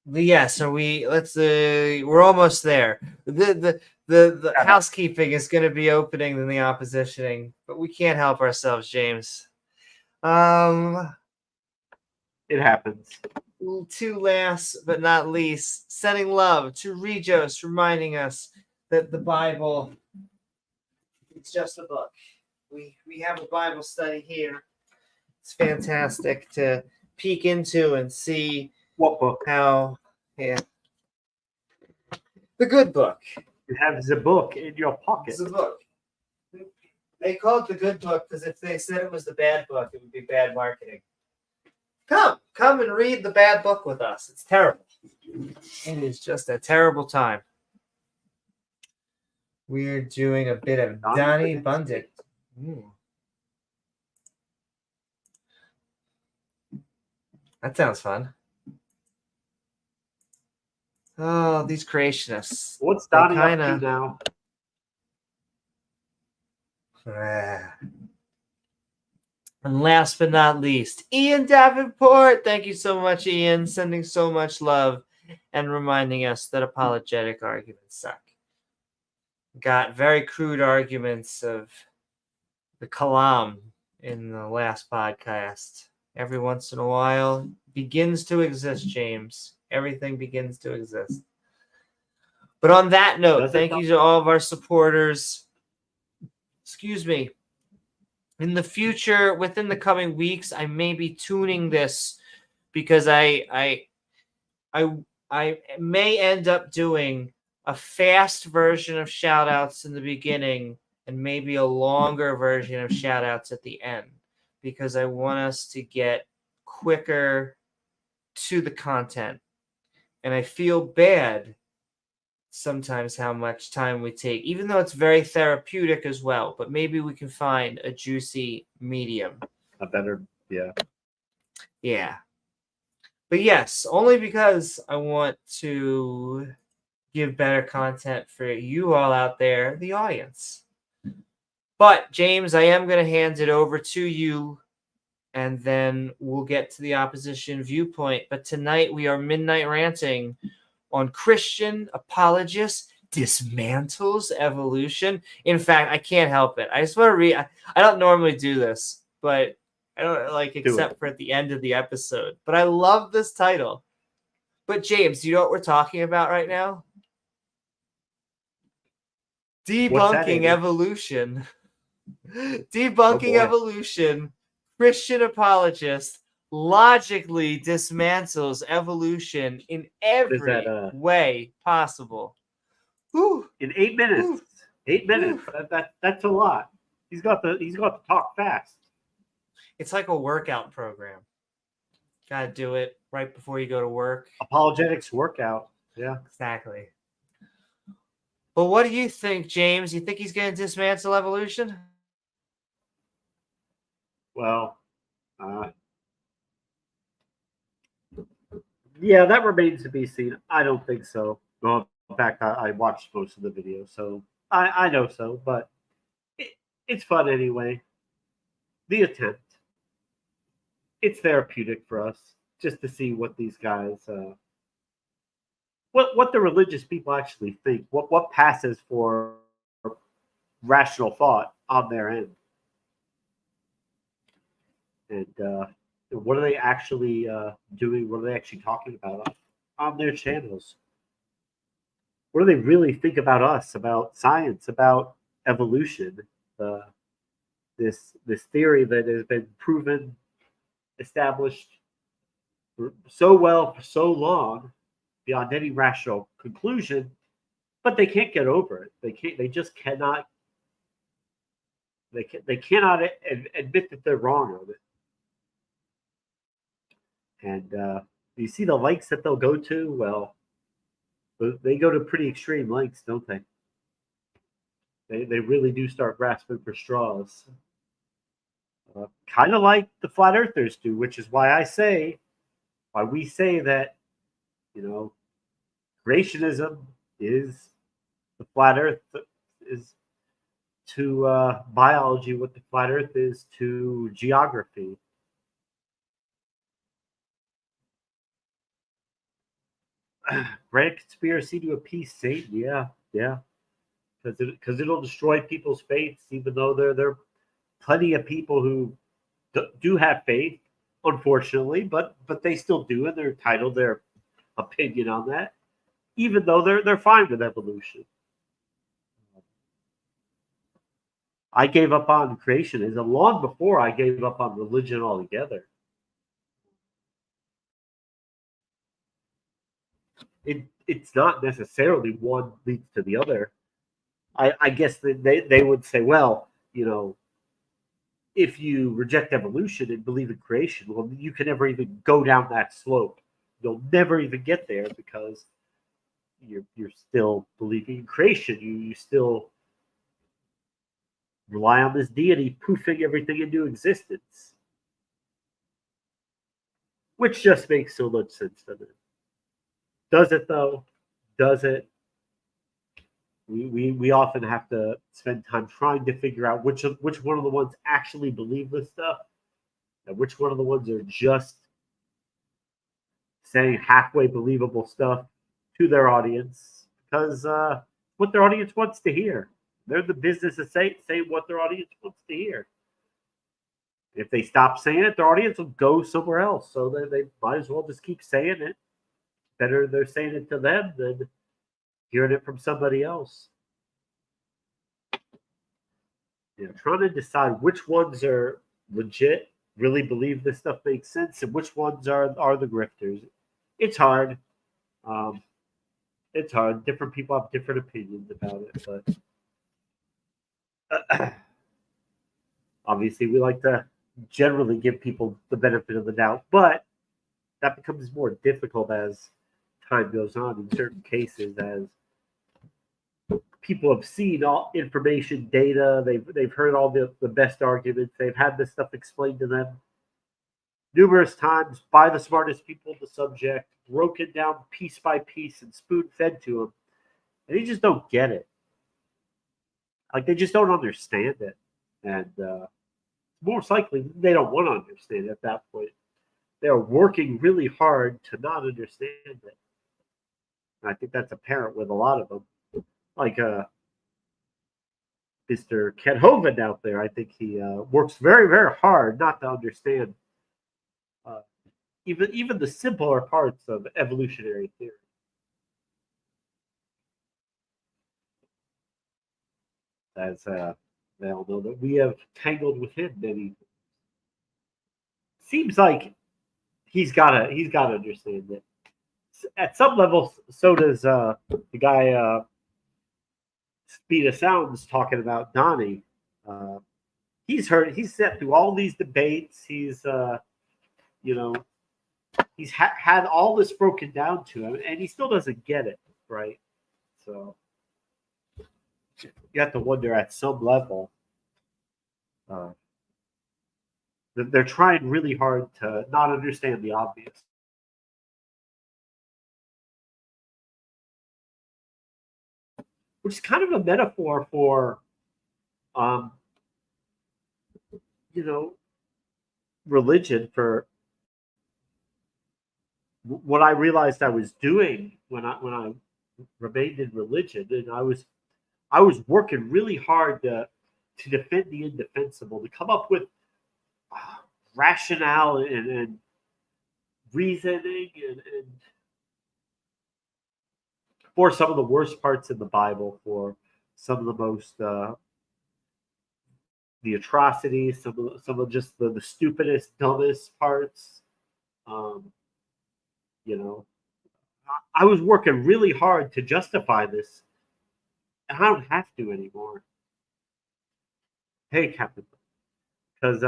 Yeah, so we're almost there. The housekeeping is going to be opening than the oppositioning, but we can't help ourselves, James. It happens. To last but not least, sending love to Regos, reminding us that the Bible, it's just a book. We have a Bible study here. It's fantastic to peek into and see what book. How, yeah, the good book. You have the book in your pocket. The book. They call it the good book because if they said it was the bad book, it would be bad marketing. Come and read the bad book with us. It's terrible. It is just a terrible time. We're doing a bit of Donnie Bundit. That sounds fun. Oh, these creationists. What's Donnie up to now? And last but not least, Ian Davenport. Thank you so much, Ian. Sending so much love and reminding us that apologetic arguments suck. Got very crude arguments of the kalam in the last podcast. Every once in a while, begins to exist, James. Everything begins to exist. But on that note, thank you to all of our supporters. Excuse me. In the future, within the coming weeks, I may be tuning this because I may end up doing a fast version of shout-outs in the beginning and maybe a longer version of shout-outs at the end because I want us to get quicker to the content. And I feel bad sometimes how much time we take, even though it's very therapeutic as well. But maybe we can find a juicy medium. A better, yeah. Yeah. But yes, only because I want to give better content for you all out there, the audience. But, James, I am going to hand it over to you, and then we'll get to the opposition viewpoint. But tonight we are midnight ranting on Christian Apologist Dismantles Evolution. In fact, I can't help it. I just want to read. I don't normally do this, but I don't like except for at the end of the episode. But I love this title. But James, do you know what we're talking about right now? Debunking Evolution. Debunking Evolution. Christian Apologist logically dismantles evolution in every way possible. Whew. In 8 minutes. Whew. 8 minutes. That's a lot. He's got to talk fast. It's like a workout program. Gotta do it right before you go to work. Apologetics workout. Yeah. Exactly. But what do you think, James? You think he's going to dismantle evolution? Well, yeah, that remains to be seen. I don't think so. Well, in fact, I watched most of the video, so I know so. But it's fun anyway. The attempt. It's therapeutic for us just to see what these guys, what the religious people actually think. What passes for rational thought on their end. And what are they actually doing? What are they actually talking about on their channels? What do they really think about us, about science, about evolution? This theory that has been proven, established so well for so long, beyond any rational conclusion, but they can't get over it. They just cannot. They cannot admit that they're wrong on it. And You see the lengths that they'll go to? Well, they go to pretty extreme lengths, don't they? They really do start grasping for straws. Kind of like the flat earthers do, which is why we say that, creationism is the flat earth is to biology what the flat earth is to geography. Grant conspiracy to appease Satan, yeah, because it'll destroy people's faiths, even though there are plenty of people who do have faith, unfortunately, but they still do, and they're entitled their opinion on that, even though they're fine with evolution. I gave up on creationism long before I gave up on religion altogether. It's not necessarily one leads to the other. I guess they would say, well, if you reject evolution and believe in creation, well, you can never even go down that slope. You'll never even get there because you're still believing in creation. You still rely on this deity poofing everything into existence, which just makes so much sense to me. Does it though? Does it? We often have to spend time trying to figure out which one of the ones actually believe this stuff, and which one of the ones are just saying halfway believable stuff to their audience, because what their audience wants to hear. They're in the business of saying what their audience wants to hear. If they stop saying it, their audience will go somewhere else. So they might as well just keep saying it. Better they're saying it to them than hearing it from somebody else. Trying to decide which ones are legit, really believe this stuff makes sense, and which ones are the grifters. It's hard. It's hard. Different people have different opinions about it, but obviously we like to generally give people the benefit of the doubt, but that becomes more difficult as time goes on in certain cases, as people have seen all information, data, they've heard all the best arguments, they've had this stuff explained to them numerous times by the smartest people in the subject, broken down piece by piece and spoon-fed to them, and they just don't get it. Like, they just don't understand it, and most likely they don't want to understand it at that point. They're working really hard to not understand it. And I think that's apparent with a lot of them. Like Mr. Ken Hoven out there, I think he works very, very hard not to understand even the simpler parts of evolutionary theory. As they all know that we have tangled with him many. Seems like he's gotta understand it. At some level, so does the guy SpeedOfSound's talking about Donnie. He's sat through all these debates. He's he's had all this broken down to him, and he still doesn't get it, right? So you have to wonder at some level. They're trying really hard to not understand the obvious. Which is kind of a metaphor for, religion, for what I realized I was doing when I remained in religion, and I was working really hard to defend the indefensible, to come up with rationale and reasoning and for some of the worst parts in the Bible, for some of the most the atrocities, some of just the stupidest, dumbest parts. I was working really hard to justify this, and I don't have to anymore. Hey, Captain, because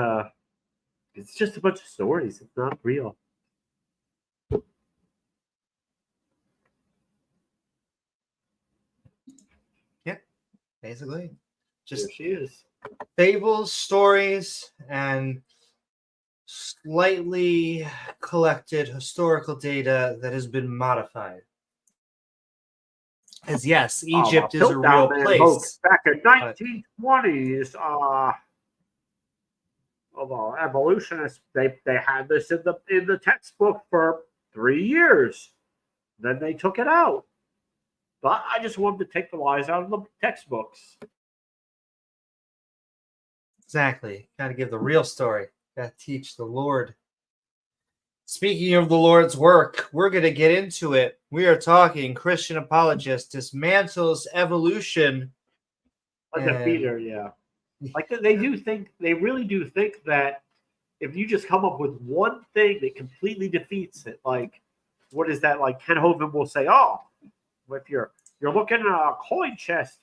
it's just a bunch of stories. It's not real. basically. Just there she is. Fables, stories, and slightly collected historical data that has been modified. As yes, Egypt is a real place. Back in 1920s, evolutionists they had this in the textbook for 3 years. Then they took it out. But I just wanted to take the lies out of the textbooks. Exactly. Got to give the real story. Got to teach the Lord. Speaking of the Lord's work, we're going to get into it. We are talking Christian Apologist dismantles evolution. A defeater, yeah. Like they really do think that if you just come up with one thing that completely defeats it, like what is that? Like Ken Hovind will say, "Oh, if you're looking at a coin chest,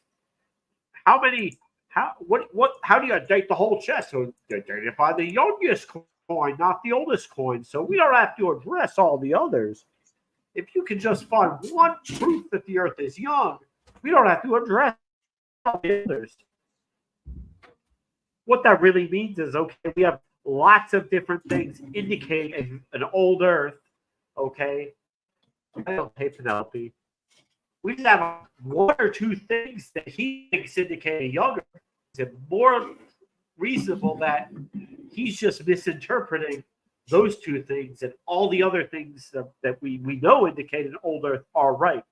how do you date the whole chest? So they identify the youngest coin, not the oldest coin. So we don't have to address all the others. If you can just find one truth that the Earth is young, we don't have to address all the others." What that really means is, okay, we have lots of different things indicating an old Earth. Okay, I don't hate Penelope. We just have one or two things that he thinks indicate a younger. Is it more reasonable that he's just misinterpreting those two things and all the other things that we know indicate an old Earth are right?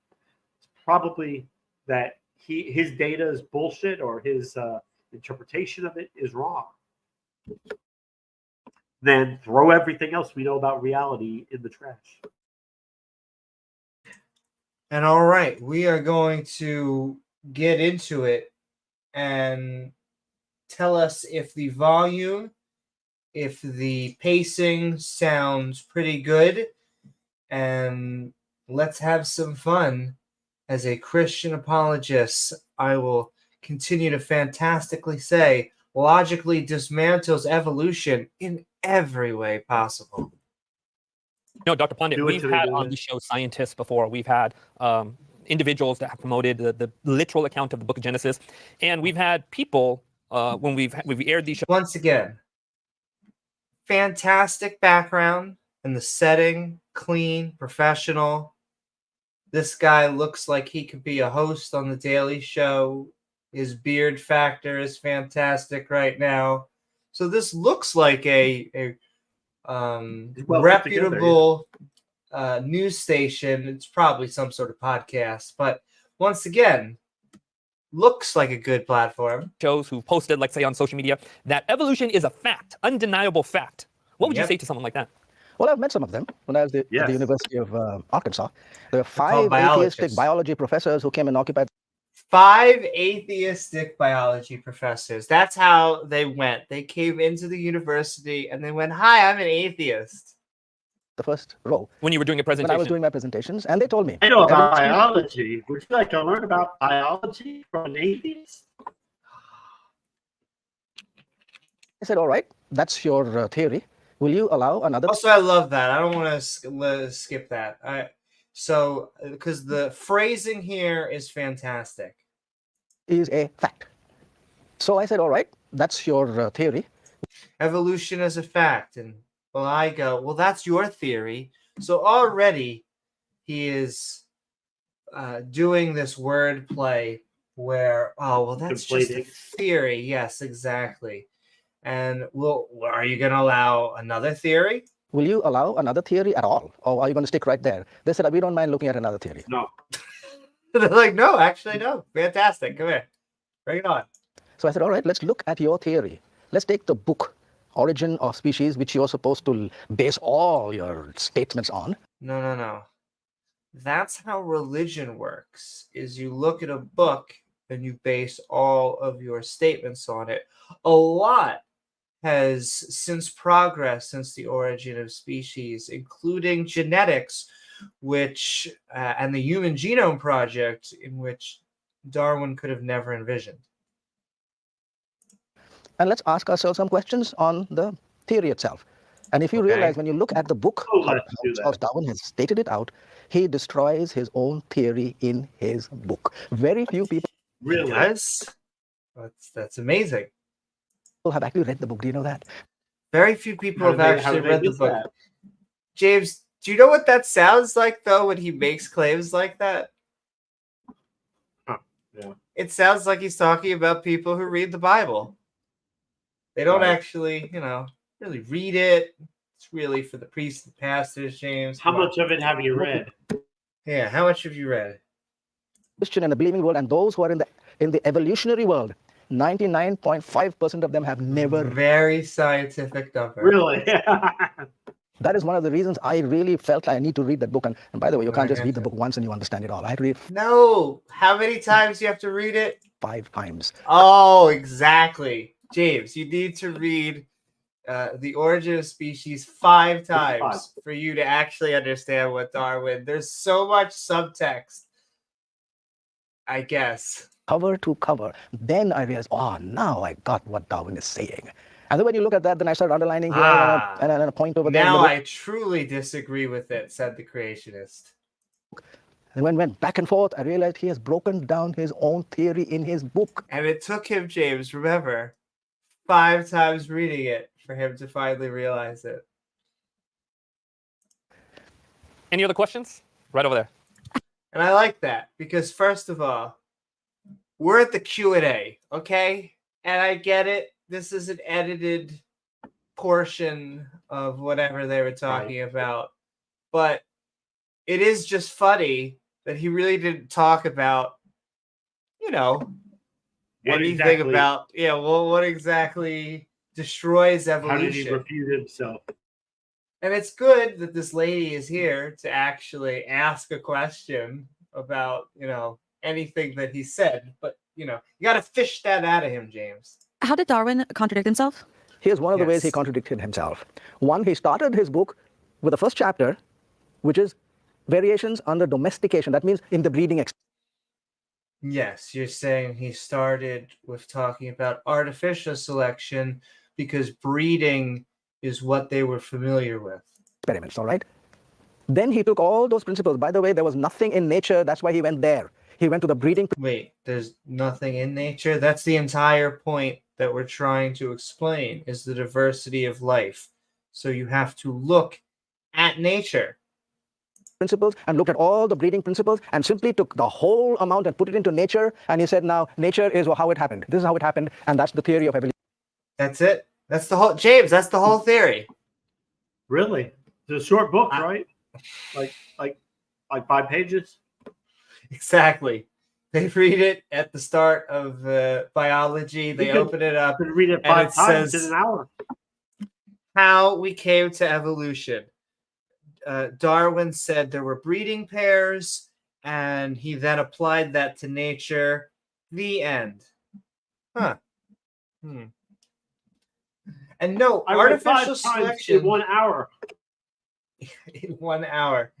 It's probably that his data is bullshit or his interpretation of it is wrong. Then throw everything else we know about reality in the trash. And all right, we are going to get into it and tell us if the volume, if the pacing sounds pretty good, and let's have some fun. As a Christian apologist, I will continue to fantastically say, logically dismantles evolution in every way possible. No, Dr. Pundit, we've had on the show scientists before. We've had individuals that have promoted the literal account of the Book of Genesis, and we've had people when we've aired these shows. Once again, fantastic background and the setting, clean, professional. This guy looks like he could be a host on The Daily Show. His beard factor is fantastic right now. So this looks like a reputable news station. It's probably some sort of podcast. But once again, looks like a good platform. Shows who posted, like, say, on social media, that evolution is a fact, undeniable fact. What would you say to someone like that? Well, I've met some of them when I was at the University of Arkansas. There were 5 atheistic biology professors who came and occupied. 5 atheistic biology professors. That's how they went. They came into the university and they went, "Hi, I'm an atheist." The first row. When you were doing a presentation? When I was doing my presentations, and they told me. I know about biology. Would you like to learn about biology from an atheist? I said, all right, that's your theory. Will you allow another? Also, I love that. I don't want to skip that. So, because the phrasing here is fantastic. Is a fact. So I said, all right, that's your theory. Evolution is a fact. And well, I go, well, that's your theory. So already he is doing this word play where, oh, well, that's just a theory. Yes, exactly. And well, are you going to allow another theory? Will you allow another theory at all? Or are you going to stick right there? They said, we don't mind looking at another theory. No. They're like, no, actually, no. Fantastic. Come here. Bring it on. So I said, all right, let's look at your theory. Let's take the book, Origin of Species, which you're supposed to base all your statements on. No. That's how religion works, is you look at a book and you base all of your statements on it. A lot has since progressed since the origin of species, including genetics, which and the Human Genome Project, in which Darwin could have never envisioned. And let's ask ourselves some questions on the theory itself. And if you realize, when you look at the book, how Darwin has stated it out, he destroys his own theory in his book. Very few people. Really? Yes. That's amazing. People have actually read the book. Do you know that? Very few people have actually read the book. James, do you know what that sounds like, though, when he makes claims like that? Yeah. It sounds like he's talking about people who read the Bible. They don't actually, really read it. It's really for the priests and pastors, James. How much of it have you read? Yeah, how much have you read? Christian and the believing world, and those who are in the evolutionary world, 99.5% of them have never. Very scientific number. Really? That is one of the reasons I really felt I need to read that book. And by the way, you can't just read the book once and you understand it all. I had to read. No. How many times do you have to read it? 5 times. Oh, exactly. James, you need to read The Origin of Species 5 times for you to actually understand what Darwin. There's so much subtext, I guess. Cover to cover. Then I realized, now I got what Darwin is saying. And then when you look at that, then I started underlining here and a point over there. Now I truly disagree with it, said the creationist. And when I went back and forth, I realized he has broken down his own theory in his book. And it took him, James, remember, 5 times reading it for him to finally realize it. Any other questions? Right over there. And I like that because, first of all, we're at the Q&A, okay? And I get it. This is an edited portion of whatever they were talking about. But it is just funny that he really didn't talk about, anything about, what exactly destroys evolution. How did he refute himself? And it's good that this lady is here to actually ask a question about, anything that he said. But, you got to fish that out of him, James. How did Darwin contradict himself? Here's one of the ways he contradicted himself. One, he started his book with the first chapter, which is Variations under Domestication. That means in the breeding Yes, you're saying he started with talking about artificial selection because breeding is what they were familiar with. Experiments, all right? Then he took all those principles. By the way, there was nothing in nature. That's why he went there. He went to the breeding. Wait, there's nothing in nature? That's the entire point that we're trying to explain, is the diversity of life. So you have to look at nature. Principles and looked at all the breeding principles and simply took the whole amount and put it into nature. And he said, now, nature is how it happened. This is how it happened. And that's the theory of evolution. That's it. That's the whole, James, that's the whole theory. Really? It's a short book, right? Like 5 pages? Exactly. They read it at the start of biology. They open it up. You can read it 5 times in an hour. How we came to evolution. Darwin said there were breeding pairs, and he then applied that to nature. The end. Huh. And no, artificial selection in 1 hour. In 1 hour.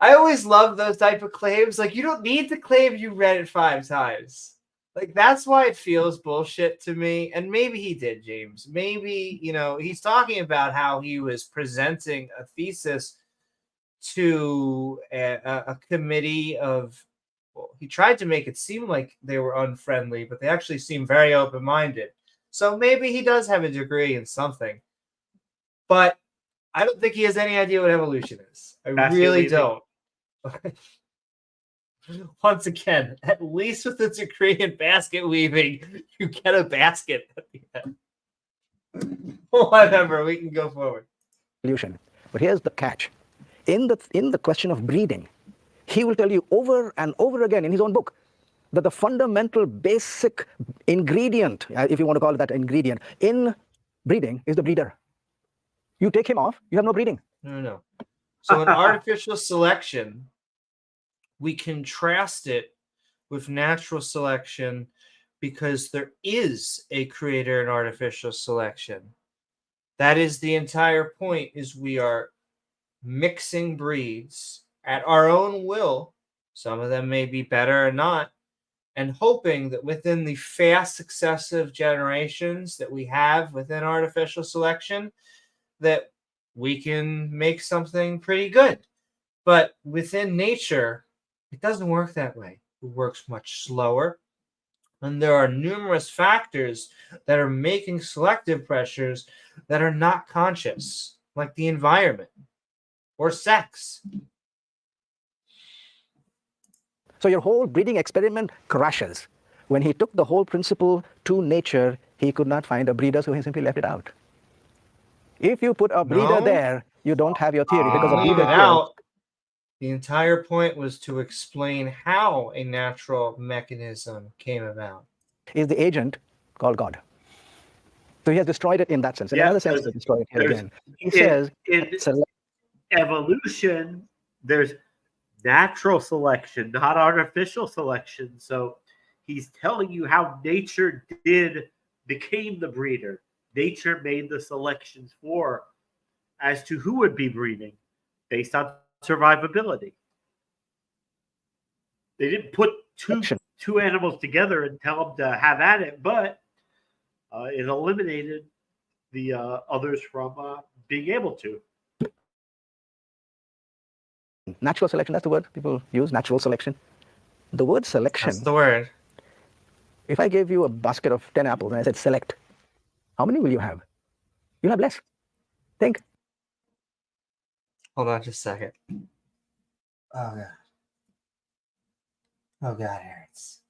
I always love those type of claims. Like, you don't need to claim you read it 5 times. Like, that's why it feels bullshit to me. And maybe he did, James. Maybe, he's talking about how he was presenting a thesis to a committee of, well, he tried to make it seem like they were unfriendly, but they actually seem very open-minded. So maybe he does have a degree in something. But I don't think he has any idea what evolution is. I really don't. Once again, at least with a degree in basket weaving, you get a basket at the end. Whatever, we can go forward. Evolution. But here's the catch. In the question of breeding, he will tell you over and over again in his own book that the fundamental basic ingredient, if you want to call it that ingredient, in breeding is the breeder. You take him off, you have no breeding. No. So in artificial selection, we contrast it with natural selection because there is a creator in artificial selection. That is the entire point, is we are mixing breeds at our own will. Some of them may be better or not, and hoping that within the fast successive generations that we have within artificial selection, that we can make something pretty good. But within nature, it doesn't work that way. It works much slower, And there are numerous factors that are making selective pressures that are not conscious, like the environment or sex. So your whole breeding experiment crashes. When he took the whole principle to nature, he could not find a breeder, so he simply left it out. If you put a breeder there, you don't have your theory, because a leave breeder it out. The entire point was to explain how a natural mechanism came about. Is the agent called God. So he has destroyed it in that sense. In another sense, he destroyed it here again. He says in evolution, there's natural selection, not artificial selection. So he's telling you how nature became the breeder. Nature made the selections as to who would be breeding based on survivability. They didn't put two animals together and tell them to have at it, but it eliminated the others from being able to. Natural selection, that's the word people use, natural selection. The word selection. That's the word. If I gave you a basket of 10 apples and I said select, how many will you have? You'll have less. Think. Hold on just a second. Oh, God. Oh, God, it hurts.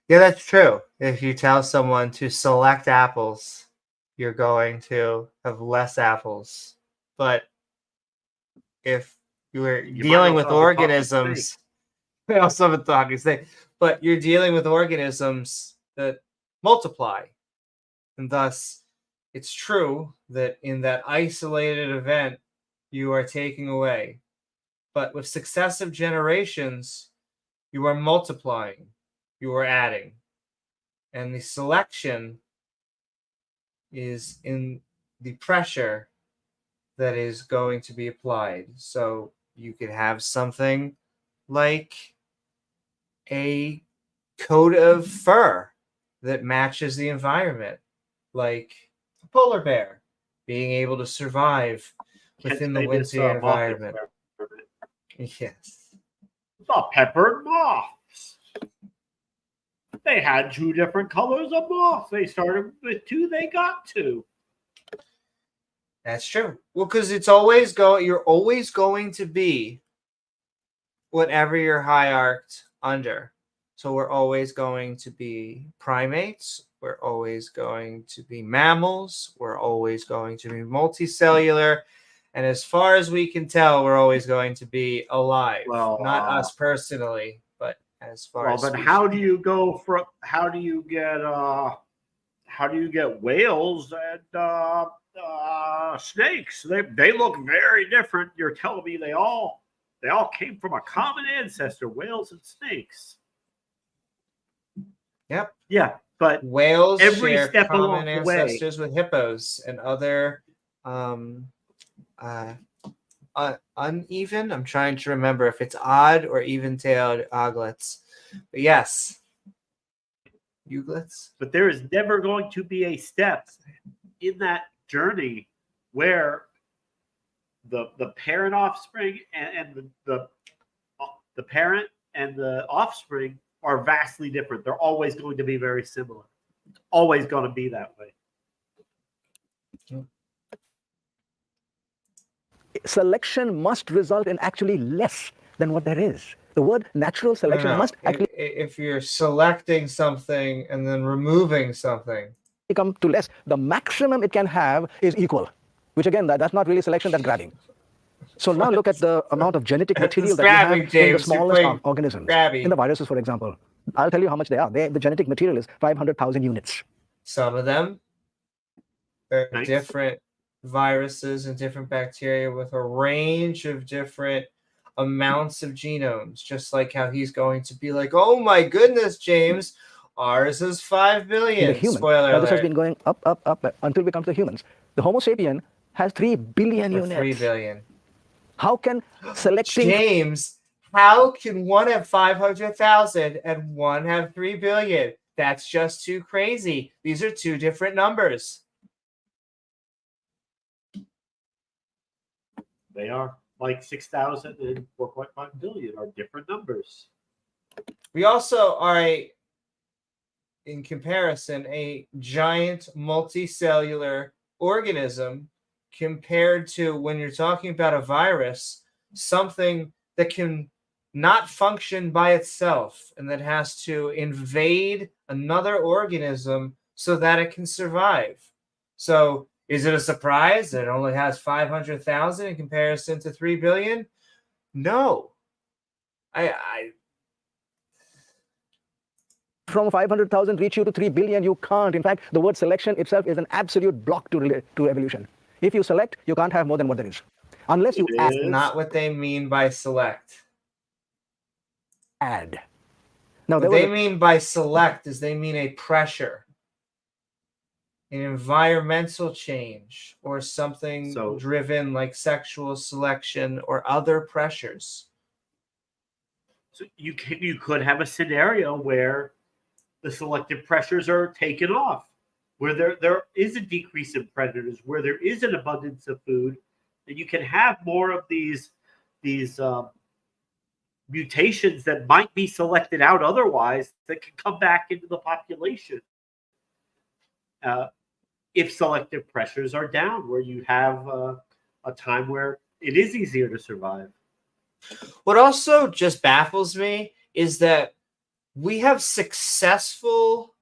Yeah, that's true. If you tell someone to select apples, you're going to have less apples. But if you were dealing with organisms, we also have a talking snake, but you're dealing with organisms that multiply. And thus, it's true that in that isolated event, you are taking away. But with successive generations, you are multiplying, you are adding. And the selection is in the pressure that is going to be applied. So you could have something like a coat of fur that matches the environment, like a polar bear being able to survive within the winter environment. Yes. The peppered moths. They had two different colors of moths. They started with two, they got two. That's true. Well, because it's always you're always going to be whatever you're hierarched under. So we're always going to be primates. We're always going to be mammals. We're always going to be multicellular. And as far as we can tell, we're always going to be alive. Well, not us personally, but as far as. Well, then how do you get whales and snakes? They look very different. You're telling me they all came from a common ancestor, whales and snakes. Yep. Yeah, but whales every share step common along the way ancestors with hippos and other uneven. I'm trying to remember if it's odd or even-tailed oglets. But yes, euglets. But there is never going to be a step in that journey where the parent offspring and the parent and the offspring are vastly different. They're always going to be very similar. It's always going to be that way. Selection must result in actually less than what there is. The word natural selection must actually... If you're selecting something and then removing something, come to less. The maximum it can have is equal, which again, that's not really selection, that's grabbing. So now look at the amount of genetic material that you have in the smallest organisms. In the viruses, for example. I'll tell you how much they are. The genetic material is 500,000 units. Some of them are different viruses and different bacteria with a range of different amounts of genomes, just like how he's going to be like, oh my goodness, James, ours is 5 billion. The human. Spoiler alert. This has been going up until we come to humans. The Homo sapien has 3 billion units. 3 billion. How can selecting... James, how can one have 500,000 and one have 3 billion? That's just too crazy. These are two different numbers. They are. Like 6,000 and 4.5 billion are different numbers. We also are in comparison, a giant multicellular organism compared to when you're talking about a virus, something that can not function by itself and that has to invade another organism so that it can survive. So is it a surprise that it only has 500,000 in comparison to 3 billion? No. From 500,000 reach you to 3 billion, you can't. In fact, the word selection itself is an absolute block to evolution. If you select, you can't have more than what there is. Unless you That's not what they mean by select. Add. Now, what they mean by select is they mean a pressure, an environmental change, or something driven like sexual selection or other pressures. So you could have a scenario where the selective pressures are taken off, where there is a decrease in predators, where there is an abundance of food, that you can have more of these mutations that might be selected out otherwise that can come back into the population if selective pressures are down, where you have a time where it is easier to survive. What also just baffles me is that we have successful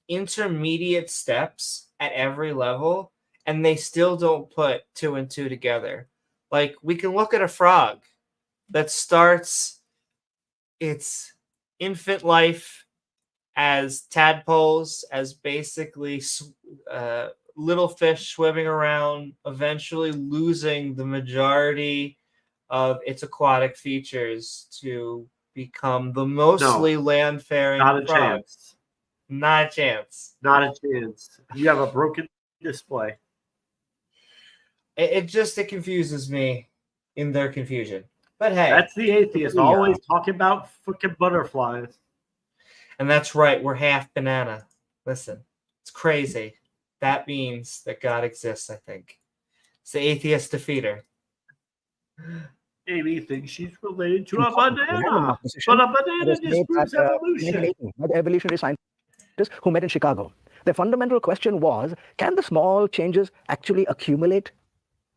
intermediate steps at every level, and they still don't put 2 and 2 together. Like, we can look at a frog that starts its infant life as tadpoles, as basically little fish swimming around, eventually losing the majority of its aquatic features to become the mostly land-faring not a frog. chance. Not a chance. Not a chance. You have a broken display. It confuses me in their confusion. But hey, that's the atheist always talking about fucking butterflies. And that's right, we're half banana. Listen, it's crazy. That means that God exists, I think. It's the atheist defeater. Amy thinks she's related to a banana, but a banana disproves evolution. By the evolutionary scientists who met in Chicago. The fundamental question was, can the small changes actually accumulate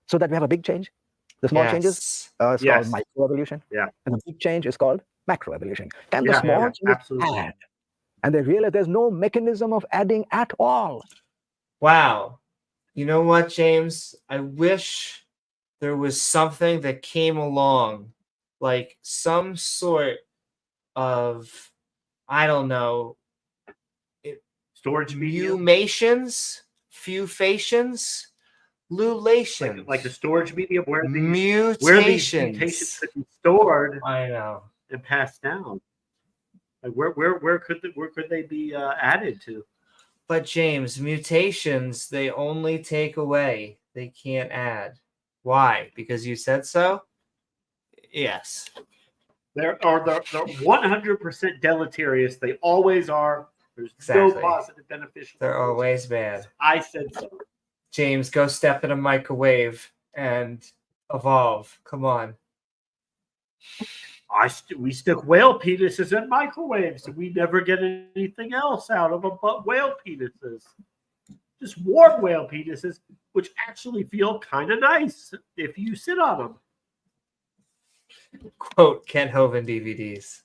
so that we have a big change? The small changes is called microevolution. Yeah. And the big change is called macroevolution. Can the small changes add? And they realized there's no mechanism of adding at all. Wow. You know what, James? I wish there was something that came along, like some sort of, I don't know, storage medium? Fumations, lulations. Like a storage medium where these mutations could be stored. I know. And passed down. Like where could they be added to? But James, mutations, they only take away. They can't add. Why? Because you said so? Yes. They're 100% deleterious. They always are. There's no positive beneficial. They're always bad. I said so. James, go step in a microwave and evolve. Come on. We stick whale penises in microwaves, and we never get anything else out of them but whale penises. Just warm whale penises, which actually feel kind of nice if you sit on them. Quote Kent Hovind DVDs.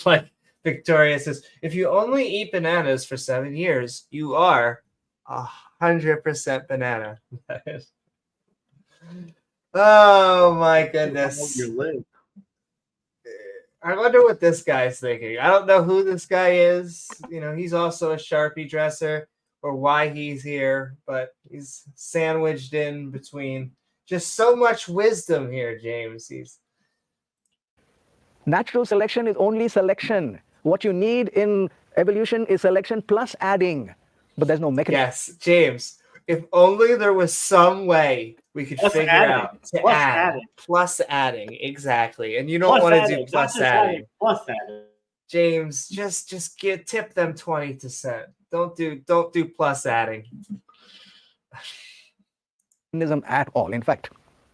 Like Victoria says, if you only eat bananas for 7 years, you are 100% banana. Oh my goodness. I wonder what this guy's thinking. I don't know who this guy is. You know, he's also a Sharpie dresser or why he's here, but he's sandwiched in between just so much wisdom here, James. Natural selection is only selection. What you need in evolution is selection plus adding, but there's no mechanism. Yes, James. If only there was some way we could figure out to add. Plus adding, exactly. And you don't want to do plus adding. Plus adding. James, just tip them 20%. Don't do plus adding. At all. In fact,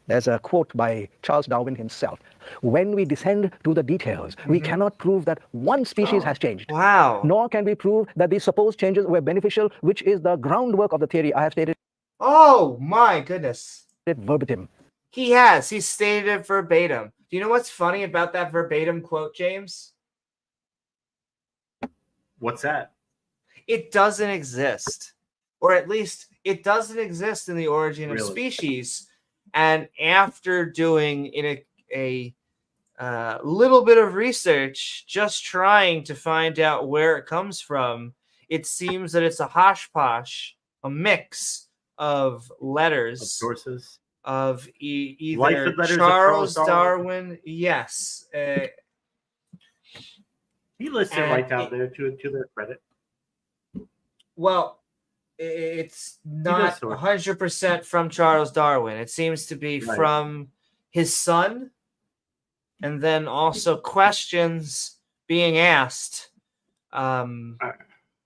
there's a quote by Charles Darwin himself. When we descend to the details, we cannot prove that one species has changed. Wow. Nor can we prove that these supposed changes were beneficial, which is the groundwork of the theory. I have stated Oh my goodness. it verbatim. He has. He stated it verbatim. Do you know what's funny about that verbatim quote, James? What's that? It doesn't exist. Or at least it doesn't exist in the Origin of Really? Species. And after doing a little bit of research, just trying to find out where it comes from, it seems that it's a hoshposh, a mix of letters, Of sources. of either Life and Letters of Charles Charles Darwin. Yes. He lists it And right down there to their credit. Well, it's not 100% from Charles Darwin. It seems to be from his son, and then also questions being asked from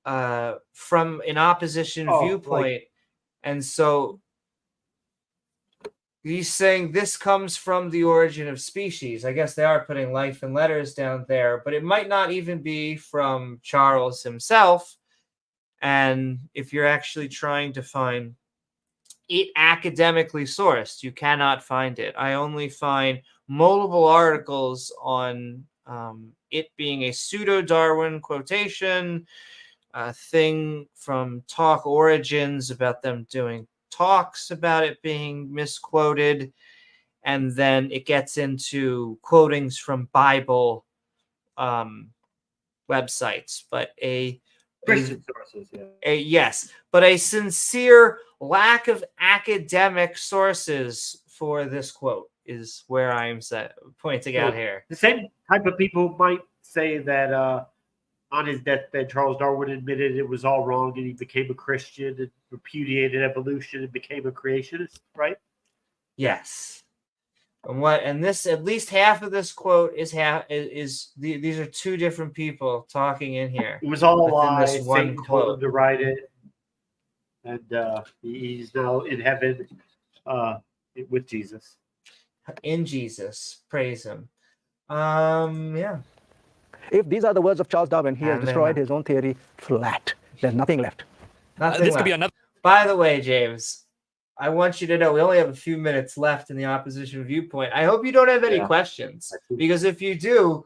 an opposition viewpoint. And so he's saying this comes from the Origin of Species. I guess they are putting Life and Letters down there, but it might not even be from Charles himself. And if you're actually trying to find it academically sourced, you cannot find it. I only find multiple articles on it being a pseudo-Darwin quotation, a thing from Talk Origins about them doing talks about it being misquoted, and then it gets into quotings from Bible websites, but Christian sources, but a sincere lack of academic sources for this quote is where I'm pointing out here. The same type of people might say that on his deathbed, Charles Darwin admitted it was all wrong and he became a Christian and repudiated evolution and became a creationist, right? Yes. And this, at least half of this quote is these are two different people talking in here. It was all a lie. This one Satan quote. told him to write it, and he's now in heaven with Jesus. In Jesus, praise him. Yeah. If these are the words of Charles Darwin, he has destroyed his own theory flat. There's nothing left. This could be another. By the way, James, I want you to know we only have a few minutes left in the opposition viewpoint. I hope you don't have any questions, because if you do,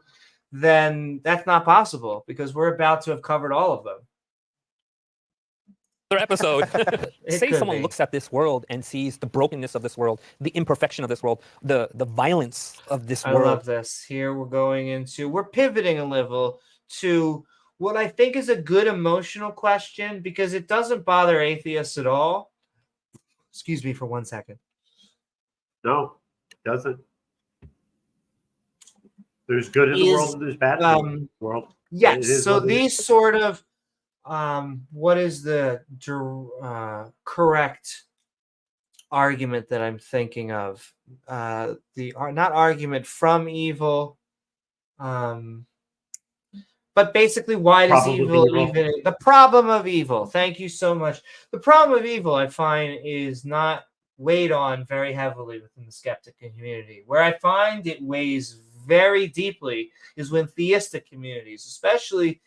then that's not possible, because we're about to have covered all of them. Another episode. Say someone looks at this world and sees the brokenness of this world, the imperfection of this world, the violence of this world. I love this. Here we're pivoting a little to what I think is a good emotional question, because it doesn't bother atheists at all. Excuse me for 1 second. No, it doesn't. There's good in the world and there's bad in the world. Yes. So these sort of what is the correct argument that I'm thinking of? Not argument from evil, but basically, why does evil even... The problem of evil. Thank you so much. The problem of evil, I find, is not weighed on very heavily within the skeptic community. Where I find it weighs very deeply is when theistic communities, especially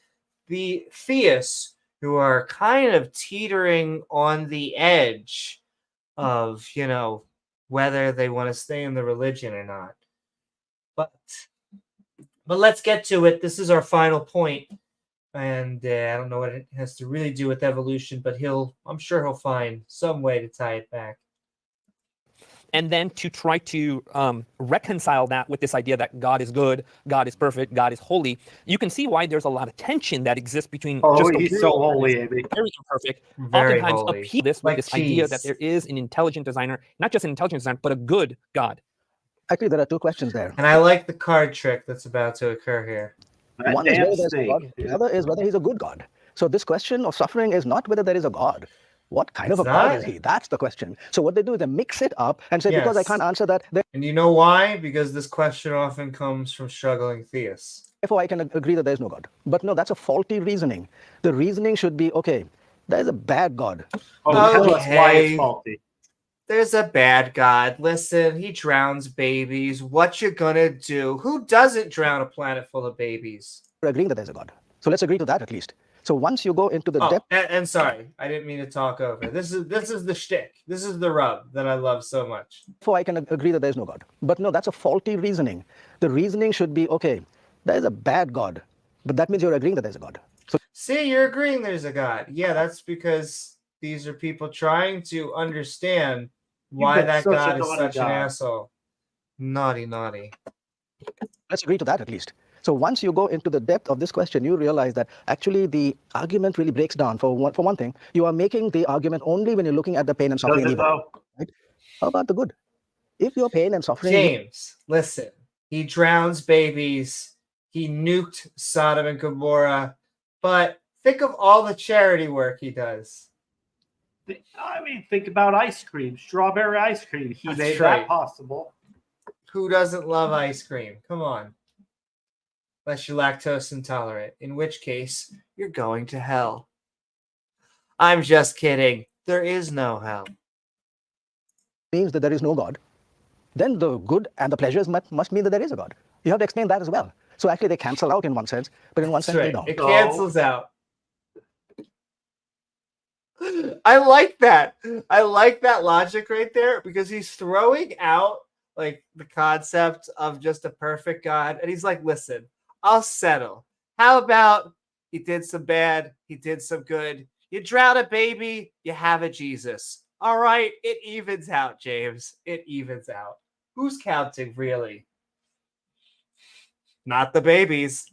the theists who are kind of teetering on the edge of, whether they want to stay in the religion or not. But let's get to it. This is our final point, and I don't know what it has to really do with evolution, but I'm sure he'll find some way to tie it back. And then to try to reconcile that with this idea that God is good, God is perfect, God is holy, you can see why there's a lot of tension that exists between he's so holy, very imperfect, very oftentimes holy. appeal this with this idea that there is an intelligent designer, not just an intelligent designer, but a good God. Actually, there are two questions there. And I like the card trick that's about to occur here. One is whether there's a God, the other is whether he's a good God. So this question of suffering is not whether there is a God. What kind of a God is he? That's the question. So what they do is they mix it up and say, because I can't answer that, and you know why? Because this question often comes from struggling theists. Therefore, I can agree that there's no God. But no, that's a faulty reasoning. The reasoning should be, okay, there's a bad God. Tell us why it's faulty. there's a bad God. Listen, he drowns babies. What you gonna do? Who doesn't drown a planet full of babies? We're agreeing that there's a God. So let's agree to that at least. So once you go into the depth. And sorry, I didn't mean to talk over. This is the shtick. This is the rub that I love so much. So I can agree that there's no God. But no, that's a faulty reasoning. The reasoning should be, okay, there is a bad God, but that means you're agreeing that there's a God. So see, you're agreeing there's a God. Yeah, that's because these are people trying to understand why that God is such an asshole. Naughty. Let's agree to that at least. So once you go into the depth of this question, you realize that actually the argument really breaks down. For one thing, you are making the argument only when you're looking at the pain and suffering. Right? How about the good? If your pain and suffering... James, listen. He drowns babies. He nuked Sodom and Gomorrah. But think of all the charity work he does. I mean, think about ice cream. Strawberry ice cream. He made that possible. Who doesn't love ice cream? Come on. Unless you're lactose intolerant, in which case you're going to hell. I'm just kidding. There is no hell. Means that there is no God. Then the good and the pleasures must mean that there is a God. You have to explain that as well. So actually they cancel out in one sense, but in one sense they don't. It cancels out. I like that. I like that logic right there because he's throwing out like the concept of just a perfect God. And he's like, listen, I'll settle. How about he did some bad, he did some good. You drown a baby, you have a Jesus. All right, it evens out, James. It evens out. Who's counting, really? Not the babies.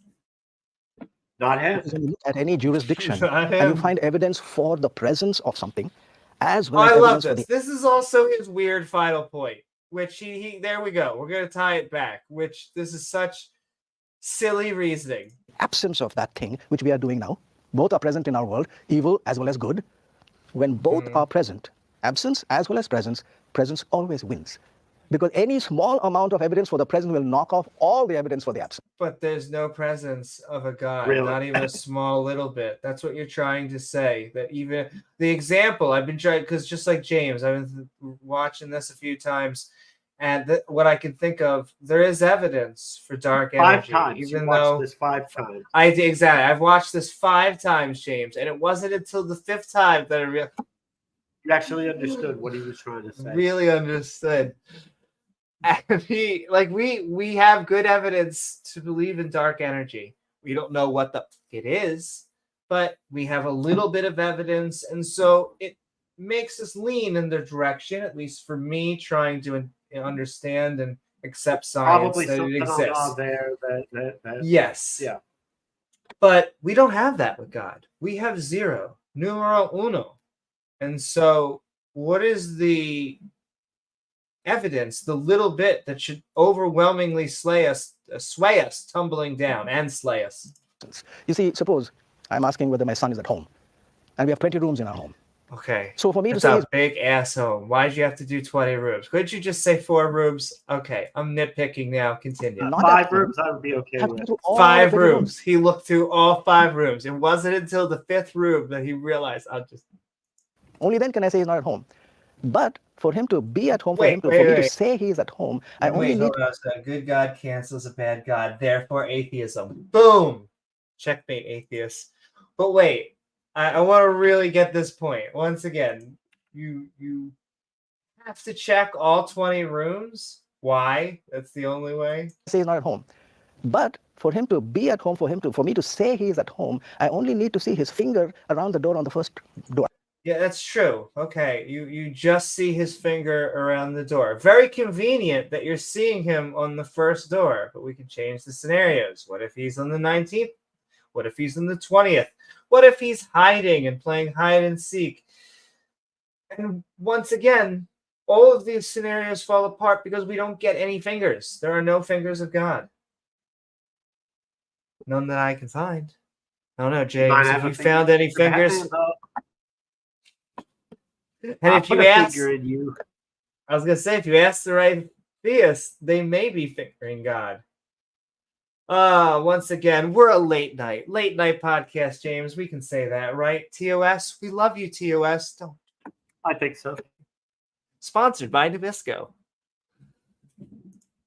Not him. When you look at any jurisdiction and you find evidence for the presence of something, as well as I love evidence this. This is also his weird final point, which he there we go. We're going to tie it back, which this is such silly reasoning. Absence of that thing, which we are doing now. Both are present in our world, evil as well as good. When both are present, absence as well as presence always wins. Because any small amount of evidence for the present will knock off all the evidence for the absence. But there's no presence of a God, really? Not even a small little bit. That's what you're trying to say. That even the example I've been trying, because just like James, I've been watching this a few times, and what I can think of, there is evidence for dark energy. 5 times. Even you watched this 5 times. Exactly. I've watched this 5 times, James, and it wasn't until the 5th time that I you actually understood what he was trying to say. Really understood. And we have good evidence to believe in dark energy. We don't know what it is, but we have a little bit of evidence, and so it makes us lean in the direction, at least for me, trying to understand and accept science. Probably that something it exists. on there that Yes. Yeah. But we don't have that with God. We have 0, numero uno. And so what is the evidence, the little bit that should overwhelmingly sway us tumbling down and slay us? You see, suppose I'm asking whether my son is at home, and we have 20 rooms in our home. Okay. So for me That's to say a big ass home. Why'd you have to do 20 rooms? Couldn't you just say 4 rooms? Okay, I'm nitpicking now. Continue. 5 rooms I would be okay with. 5 rooms. He looked through all 5 rooms. It wasn't until the 5th room that he realized only then can I say he's not at home. But for him to be at home, for me to say he's at home, I only need... A good God cancels a bad God, therefore atheism. Boom! Checkmate, atheists. But wait, I want to really get this point. Once again, you have to check all 20 rooms. Why? That's the only way. Say he's not at home. But for him to be at home, for me to say he's at home, I only need to see his finger around the door on the first door. Yeah, that's true. Okay, you just see his finger around the door. Very convenient that you're seeing him on the first door, but we can change the scenarios. What if he's on the 19th? What if he's on the 20th? What if he's hiding and playing hide and seek? And once again, all of these scenarios fall apart because we don't get any fingers. There are no fingers of God. None that I can find. I don't know, James, have you found any fingers? And if you ask, I was going to say, if you ask the right theist, they may be fingering God. Once again, we're a late night podcast, James. We can say that, right? TOS, we love you, TOS. Don't. I think so. Sponsored by Nabisco.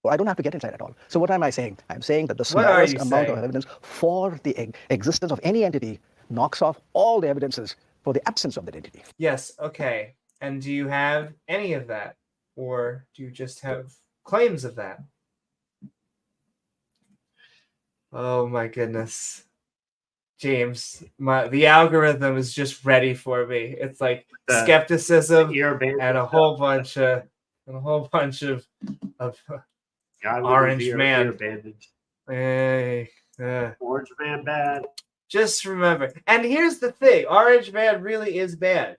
Well, I don't have to get inside at all. So what am I saying? I'm saying that the What are smallest you amount saying? of evidence for the existence of any entity knocks off all the evidences for the absence of that entity. Yes, okay. And do you have any of that? Or do you just have claims of that? Oh my goodness. James, the algorithm is just ready for me. It's like skepticism and a whole bunch of orange man. Hey, Orange man bad. Just remember, and here's the thing: orange man really is bad.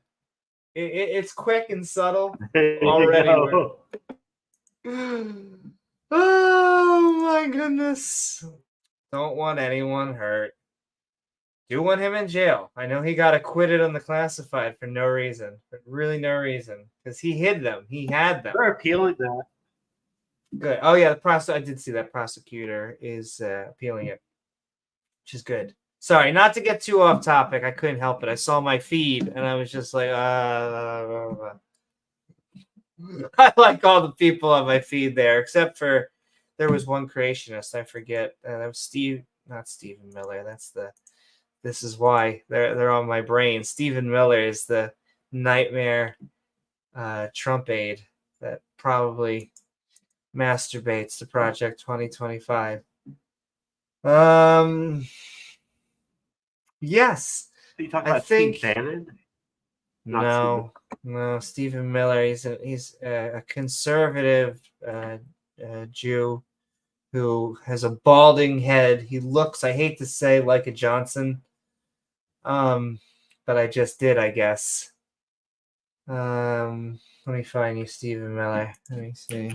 It's quick and subtle already. Oh my goodness! Don't want anyone hurt. Do want him in jail. I know he got acquitted on the classified for no reason, but really no reason, because he hid them. He had them. They're appealing that. Good. Oh yeah, I did see that prosecutor is appealing it, which is good. Sorry, not to get too off topic. I couldn't help it. I saw my feed and I was just like, I like all the people on my feed there, except for there was one creationist. I forget. That was not Stephen Miller. That's the. This is why they're on my brain. Stephen Miller is the nightmare Trump aide that probably masturbates to Project 2025. Yes. Are you talking about Steve Bannon? No, Stephen Miller. He's a conservative Jew who has a balding head. He looks, I hate to say, like a Johnson. But I just did, I guess. Let me find you, Stephen Miller. Let me see.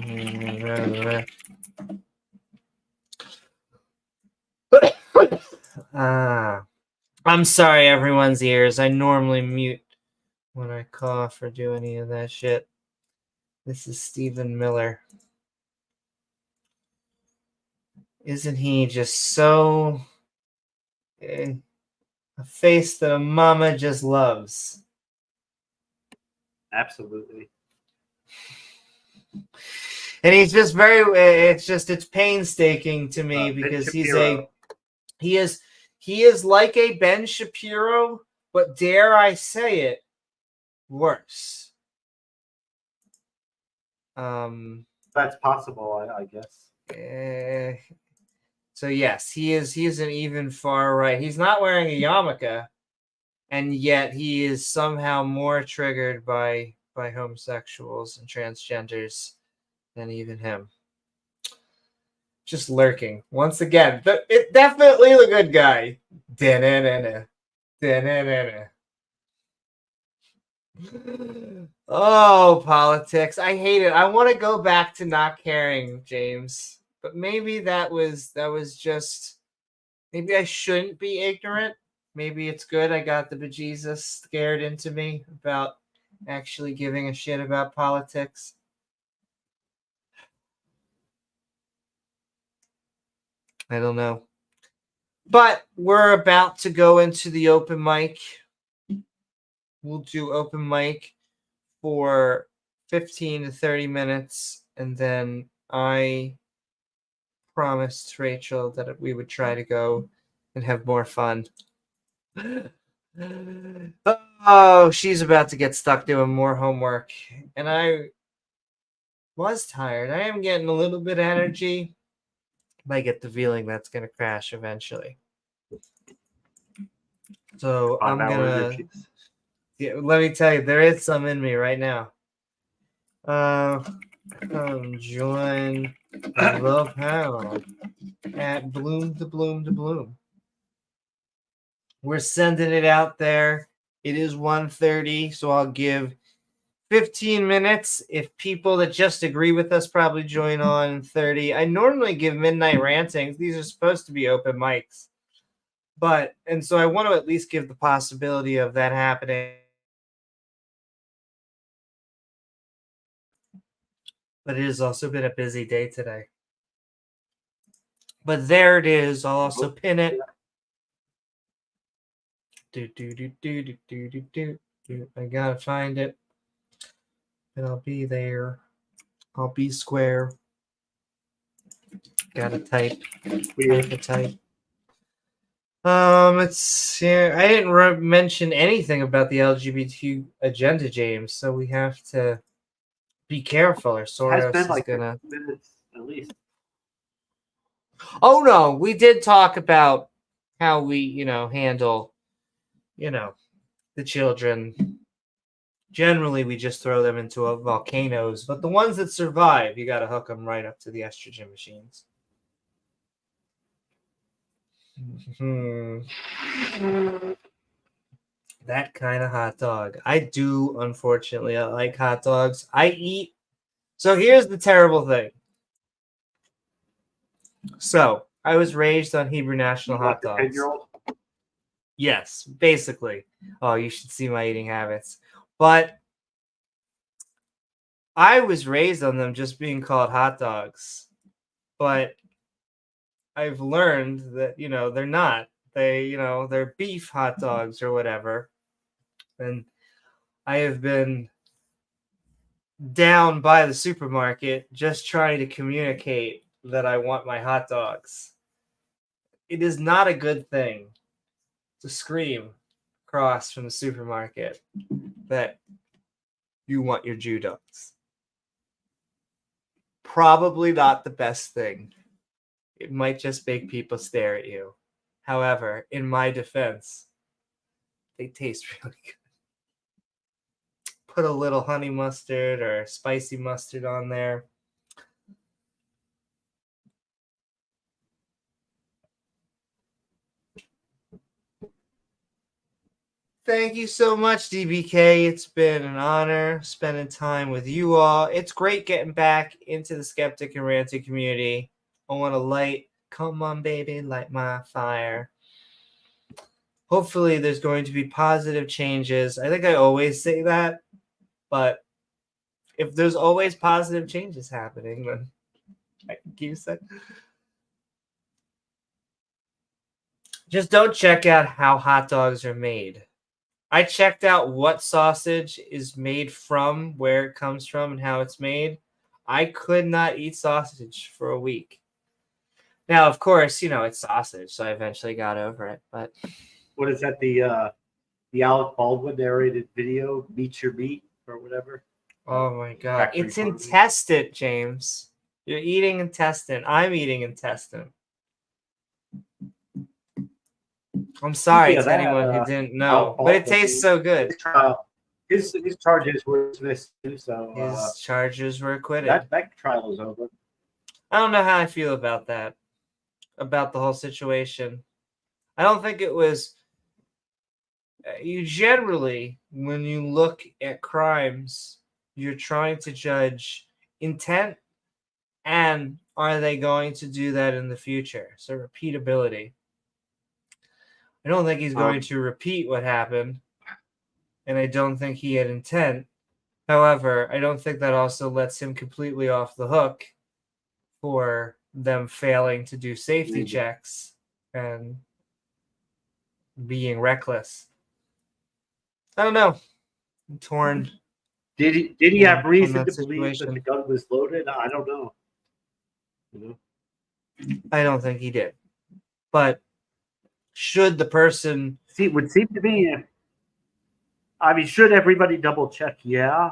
I'm sorry, everyone's ears. I normally mute when I cough or do any of that shit. This is Stephen Miller. Isn't he just so a face that a mama just loves? Absolutely. And he's just it's painstaking to me because he is like a Ben Shapiro, but dare I say it, worse. That's possible, I guess. So yes, he is an even far right. He's not wearing a yarmulke, and yet he is somehow more triggered by homosexuals and transgenders than even him. Just lurking once again. It definitely the good guy. Oh, politics. I hate it. I want to go back to not caring, James. But maybe that was just, maybe I shouldn't be ignorant. Maybe it's good I got the bejesus scared into me about actually giving a shit about politics. I don't know. But we're about to go into the open mic. We'll do open mic for 15 to 30 minutes, and then I promised Rachel that we would try to go and have more fun. Oh, she's about to get stuck doing more homework, and I was tired. I am getting a little bit of energy, but I get the feeling that's going to crash eventually. So I'm gonna. Yeah, let me tell you, there is some in me right now. Come join the panel at Bloom to Bloom to Bloom. We're sending it out there. It is 1:30, so I'll give 15 minutes. If people that just agree with us probably join on 30. I normally give midnight rantings. These are supposed to be open mics. And so I want to at least give the possibility of that happening. But it has also been a busy day today. But there it is. I'll also pin it. I gotta find it. and I'll be there. I'll be square. Gotta type. Type. I didn't mention anything about the LGBTQ agenda, James. So we have to be careful, or Soros is gonna. Minutes at least. Oh no, we did talk about how we, handle, the children. Generally, we just throw them into volcanoes, but the ones that survive, you got to hook them right up to the estrogen machines. That kind of hot dog. I do, unfortunately. I like hot dogs. I eat. So here's the terrible thing. So I was raised on Hebrew National hot dogs. 10-year-old? Yes, basically. Oh, you should see my eating habits. But I was raised on them just being called hot dogs. But I've learned that, they're not. They're beef hot dogs or whatever. And I have been down by the supermarket just trying to communicate that I want my hot dogs. It is not a good thing to scream across from the supermarket that you want your Jew dogs. Probably not the best thing. It might just make people stare at you. However, in my defense, they taste really good. Put a little honey mustard or spicy mustard on there. Thank you so much, DBK. It's been an honor spending time with you all. It's great getting back into the Skeptic and Ranting community. I want to come on, baby, light my fire. Hopefully, there's going to be positive changes. I think I always say that, but if there's always positive changes happening, then I can keep saying. Just don't check out how hot dogs are made. I checked out what sausage is made from, where it comes from, and how it's made. I could not eat sausage for a week. Now, of course, it's sausage, so I eventually got over it. But what is that? The Alec Baldwin narrated video, "Meet Your Meat" or whatever. Oh my God, it's intestine, James. You're eating intestine. I'm eating intestine. I'm sorry to anyone who didn't know, but it tastes so good. His charges were dismissed too, so his charges were acquitted. That trial is over. I don't know how I feel about that, about the whole situation. I don't think it was. You generally, when you look at crimes, you're trying to judge intent and are they going to do that in the future? So repeatability. I don't think he's going to repeat what happened, and I don't think he had intent. However, I don't think that also lets him completely off the hook for them failing to do safety checks and being reckless. I don't know. I'm torn. Did he have reason to believe that the gun was loaded? I don't know. I don't think he did. But should the person would seem to be, I mean, should everybody double check? Yeah,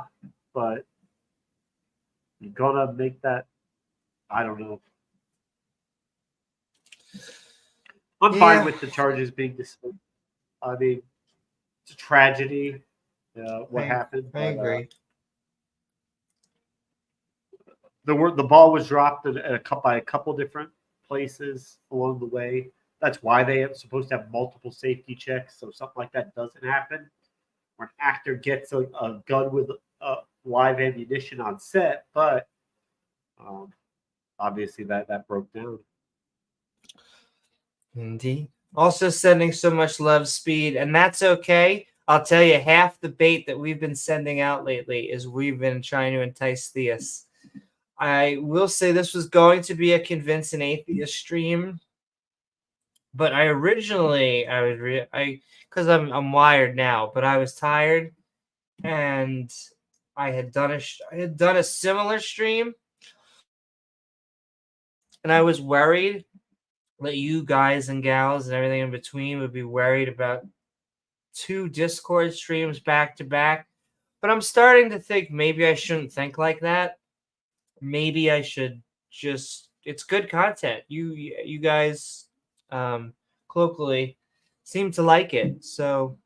but you're gonna make that. I don't know. I'm fine with the charges being dismissed. I mean, it's a tragedy. What happened? I agree. The ball was dropped by a couple different places along the way. That's why they are supposed to have multiple safety checks, so something like that doesn't happen. Or an actor gets a gun with live ammunition on set, but obviously that broke down. Indeed. Also sending so much love, Speed, and that's okay. I'll tell you, half the bait that we've been sending out lately is we've been trying to entice theists. I will say this was going to be a convince an atheist stream. But I originally, because I'm wired now, but I was tired, and I had done a similar stream, and I was worried that you guys and gals and everything in between would be worried about 2 Discord streams back to back. But I'm starting to think maybe I shouldn't think like that. Maybe I should just, it's good content. You guys colloquially seem to like it. So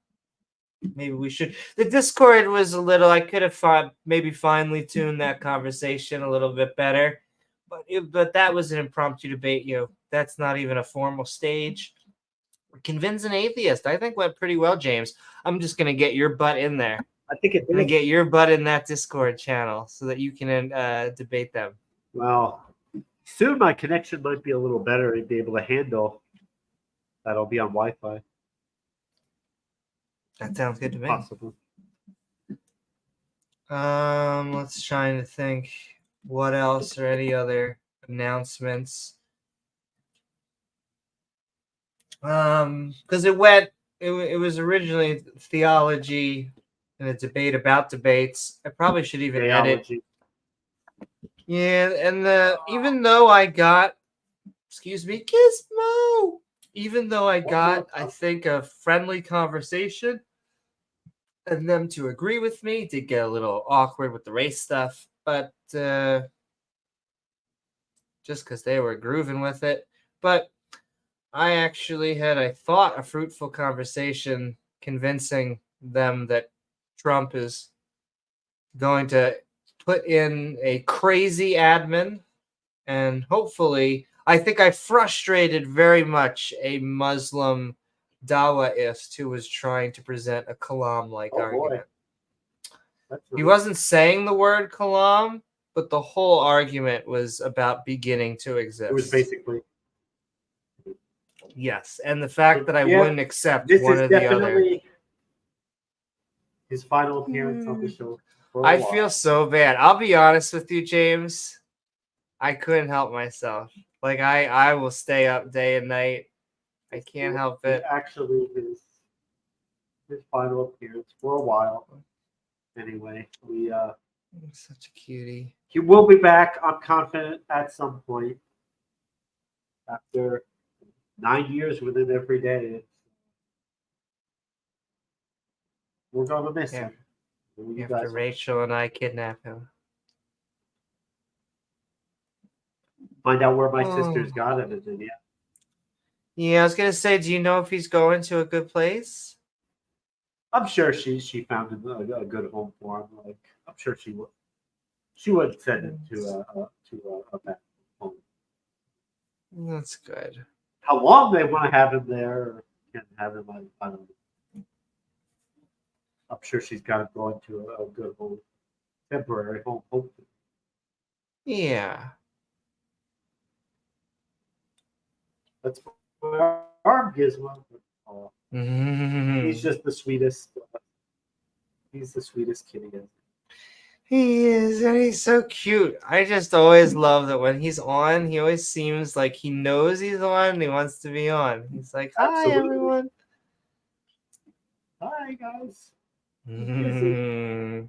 maybe we should. The Discord was a little, I could have maybe finely tuned that conversation a little bit better. But that was an impromptu debate. That's not even a formal stage. Convince an atheist, I think, went pretty well, James. I'm just going to get your butt in there. I think it's going to get your butt in that Discord channel so that you can debate them. Well, soon my connection might be a little better and be able to handle that. I'll be on Wi-Fi. That sounds good to me. Possible. Let's try to think what else or any other announcements. Because it was originally theology and a debate about debates. I probably should even edit. Yeah, and even though I got, excuse me, Gizmo. Even though I got, I think, a friendly conversation and them to agree with me, did get a little awkward with the race stuff, but just because they were grooving with it. But I actually had, I thought, a fruitful conversation convincing them that Trump is going to put in a crazy admin, and hopefully, I think I frustrated very much a Muslim Dawaist who was trying to present a Kalam-like argument. He wasn't saying the word Kalam, but the whole argument was about beginning to exist. It was basically... Yes, and the fact that I wouldn't accept one or the other. His final appearance on the show. I feel so bad. I'll be honest with you, James. I couldn't help myself. Like, I will stay up day and night. I can't help it. Actually, his final appearance for a while. Anyway, such a cutie. He will be back, I'm confident, at some point. After 9 years with it every day. We're gonna miss him. After Rachel and I kidnap him. Find out where my sister's got him, isn't it? Yeah, I was gonna say, do you know if he's going to a good place? I'm sure she found him a good home for him. Like, I'm sure she would. She would send him to a bad home. That's good. How long they want to have him there or can have him, I don't know. I'm sure she's got him going to a good home, temporary home, hopefully. Yeah. That's our Gizmo. Oh, he's just the sweetest. He's the sweetest kitty. He is, and he's so cute. I just always love that when he's on, he always seems like he knows he's on and he wants to be on. He's like, hi, everyone. Hi, guys. Mm-hmm.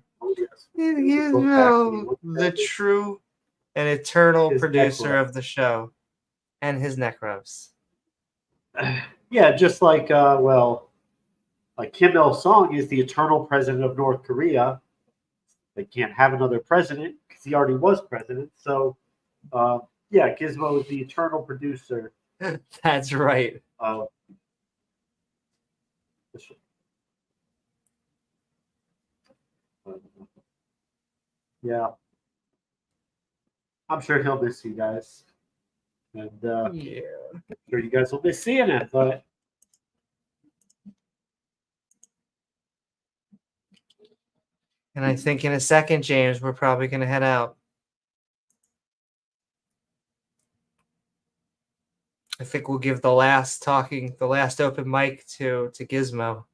Gizmo, the true and eternal producer of the show, and his neck rubs. Yeah, just like, like Kim Il-sung is the eternal president of North Korea. They can't have another president because he already was president. So, yeah, Gizmo is the eternal producer. That's right. Yeah. I'm sure he'll miss you guys. And yeah. I'm sure you guys will be seeing it, but and I think in a second, James, we're probably going to head out. I think we'll give the last open mic to Gizmo.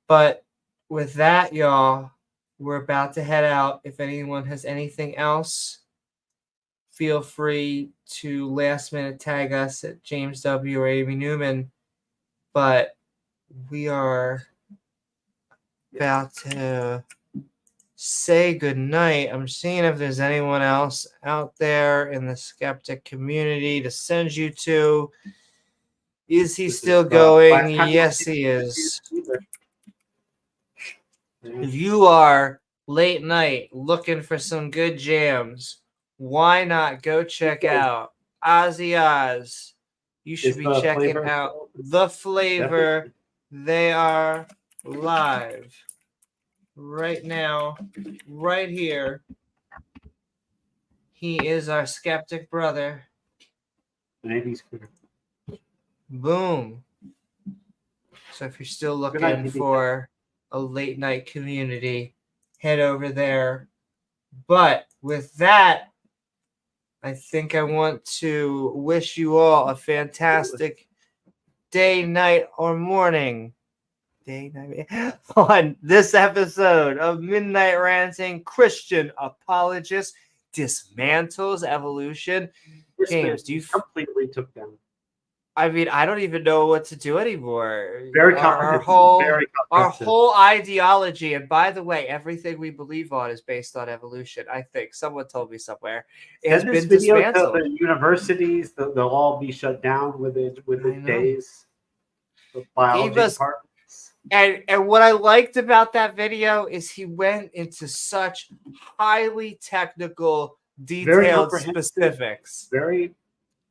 But with that, y'all, we're about to head out. If anyone has anything else, feel free to last minute tag us at James W. or Amy Newman. But we are about to say goodnight. I'm seeing if there's anyone else out there in the skeptic community to send you to. Is he still going? Yes, he is. If you are late night looking for some good jams, why not go check out Ozzy Oz? You should be checking out The Flavor. They are live right now, right here. He is our skeptic brother. Boom. So if you're still looking for a late night community, head over there. But with that, I think I want to wish you all a fantastic day, night, or morning. Day, night, on this episode of Midnight Ranting, Christian Apologist Dismantles Evolution. James, do you completely took down? I mean, I don't even know what to do anymore. Very our whole ideology, and by the way, everything we believe on is based on evolution. I think someone told me somewhere. It has been dismantled. The universities, they'll all be shut down within days. The biology departments. And what I liked about that video is he went into such highly technical, detailed specifics.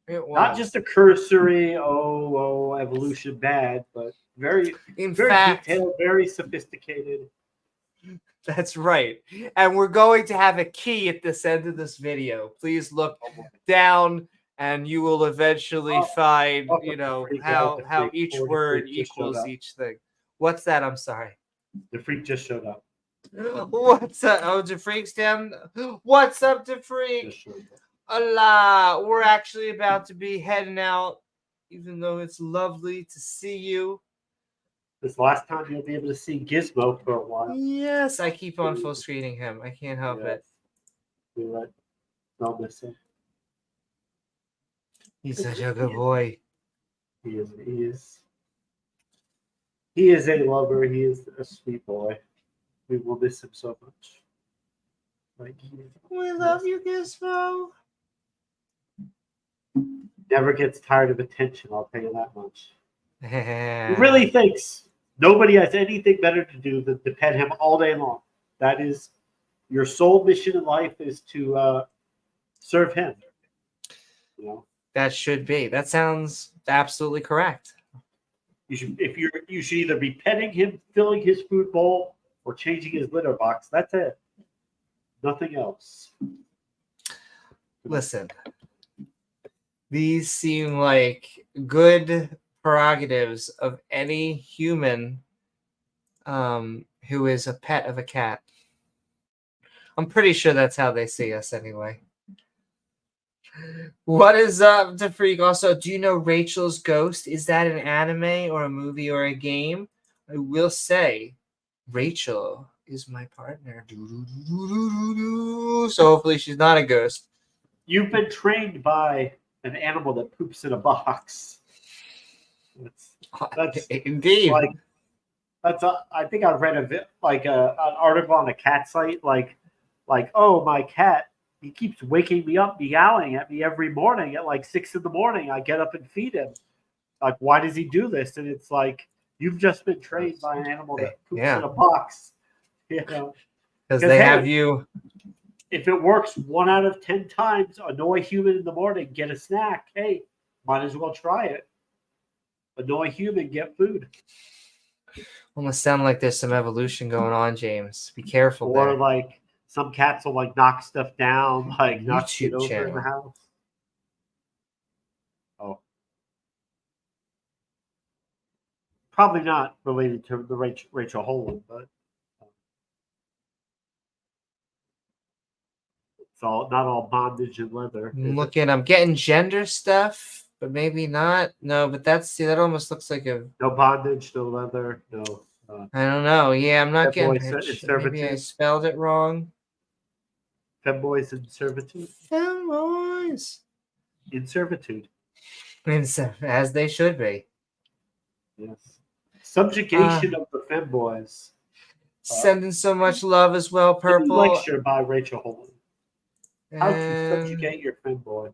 Not just a cursory, evolution bad, but very detailed, very sophisticated. That's right. And we're going to have a key at this end of this video. Please look down and you will eventually find, how each word equals each thing. What's that? I'm sorry. The freak just showed up. What's up? Oh, the freak's down. What's up, the freak? Allah, we're actually about to be heading out, even though it's lovely to see you. This last time you'll be able to see Gizmo for a while. Yes, I keep on full screening him. I can't help it. You're right. Don't miss him. He's such a good boy. He is a lover. He is a sweet boy. We will miss him so much. We love you, Gizmo. Never gets tired of attention, I'll tell you that much. He really thinks nobody has anything better to do than to pet him all day long. That is your sole mission in life, is to serve him. That should be. That sounds absolutely correct. You should either be petting him, filling his food bowl, or changing his litter box. That's it. Nothing else. Listen, these seem like good prerogatives of any human who is a pet of a cat. I'm pretty sure that's how they see us anyway. What is up, the freak? Also, do you know Rachel's Ghost? Is that an anime or a movie or a game? I will say, Rachel is my partner. So hopefully she's not a ghost. You've been trained by an animal that poops in a box. That's indeed. I think I read an article on a cat site. Oh, my cat, he keeps waking me up, meowing at me every morning at 6 in the morning. I get up and feed him. Why does he do this? And it's you've just been trained by an animal that poops in a box. Because they have you. If it works 1 out of 10 times, annoy human in the morning, get a snack. Hey, might as well try it. Annoy human, get food. Almost sound like there's some evolution going on, James. Be careful. Or some cats will knock stuff down, knock shit over channel in the house. Oh. Probably not related to the Rachel Holen, but it's not all bondage and leather. I'm getting gender stuff, but maybe not. No, but that almost looks like a no bondage, no leather, no. I don't know. Yeah, I'm not getting. Maybe I spelled it wrong. Femboys in servitude. Femboys in servitude. As they should be. Yes. Subjugation of the femboys. Sending so much love as well, Purple. Lecture by Rachel Holen. How to subjugate your fanboy.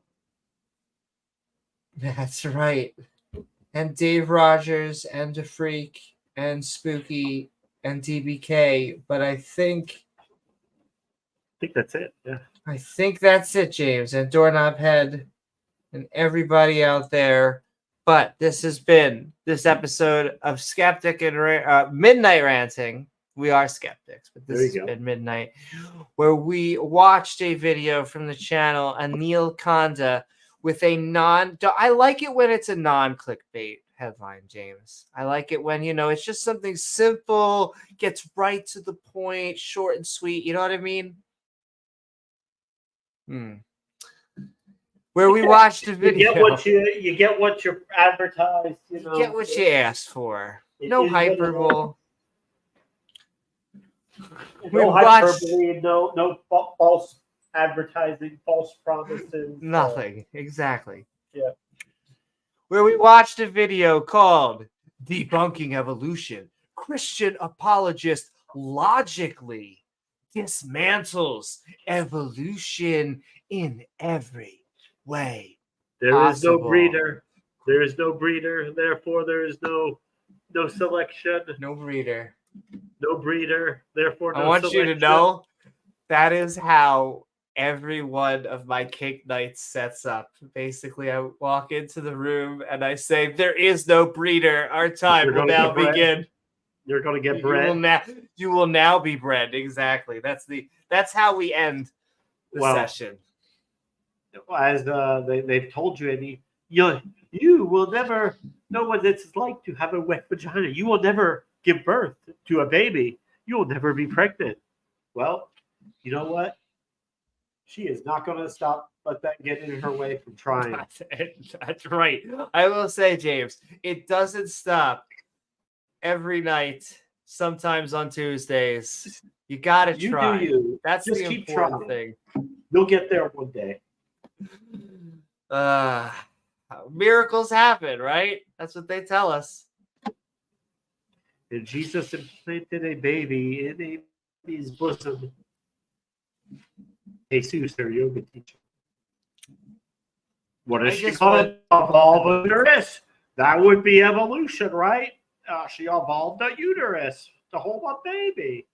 That's right. And Dave Rogers and The Freak and Spooky and DBK. But I think that's it. Yeah. I think that's it, James. And Doorknob Head and everybody out there. But this has been this episode of Skeptic and Midnight Ranting. We are skeptics, but this has been Midnight, where we watched a video from the channel Anil Kanda with a I like it when it's a non-clickbait headline, James. I like it when, it's just something simple, gets right to the point, short and sweet. You know what I mean? Where we watched a video. You get what you're advertised. You get what you asked for. No hyperbole. No hyperbole, no false advertising, false promises. Nothing. Exactly. Yeah. Where we watched a video called Debunking Evolution. Christian Apologist logically dismantles evolution in every way. There is no breeder. There is no breeder. Therefore, there is no selection. No breeder. No breeder. Therefore, no I want selection. you to know that is how every one of my cake nights sets up. Basically, I walk into the room and I say, "There is no breeder. Our time will now begin." You're going to get bred. You will now be bred. Exactly. That's how we end the session. As they've told you, and you will never know what it's like to have a wet vagina. You will never give birth to a baby. You will never be pregnant. Well, you know what? She is not going to let that get in her way from trying. That's right. I will say, James, it doesn't stop every night, sometimes on Tuesdays. You got to try. That's just the important thing. You'll get there one day. Miracles happen, right? That's what they tell us. And Jesus implanted a baby in a baby's bosom. Jesus, their yoga teacher. What does she call it? Evolve a uterus. That would be evolution, right? She evolved a uterus to hold a baby.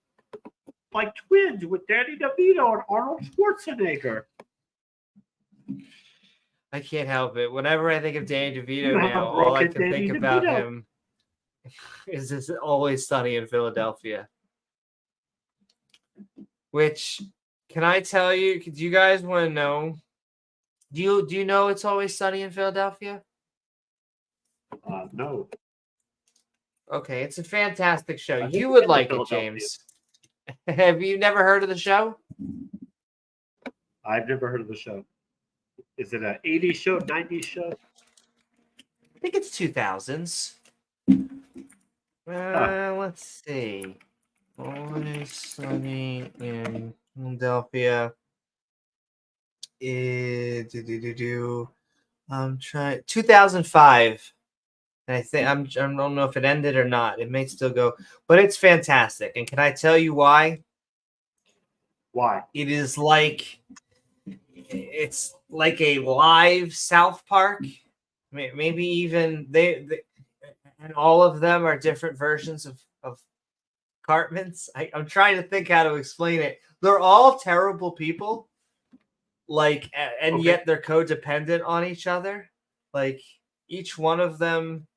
Like twins with Danny DeVito and Arnold Schwarzenegger. I can't help it. Whenever I think of Danny DeVito now, all I can think about him is this Always Sunny in Philadelphia. Which, can I tell you, do you guys want to know? Do you know It's Always Sunny in Philadelphia? No. Okay, it's a fantastic show. You would like it, James. Have you never heard of the show? I've never heard of the show. Is it an 80s show, 90s show? I think it's 2000s. Let's see. Always Sunny in Philadelphia. I'm trying 2005. And I think I don't know if it ended or not. It may still go, but it's fantastic. And can I tell you why? Why? It's like a live South Park. Maybe even they and all of them are different versions of Cartmans. I'm trying to think how to explain it. They're all terrible people, yet they're codependent on each other. Like each one of them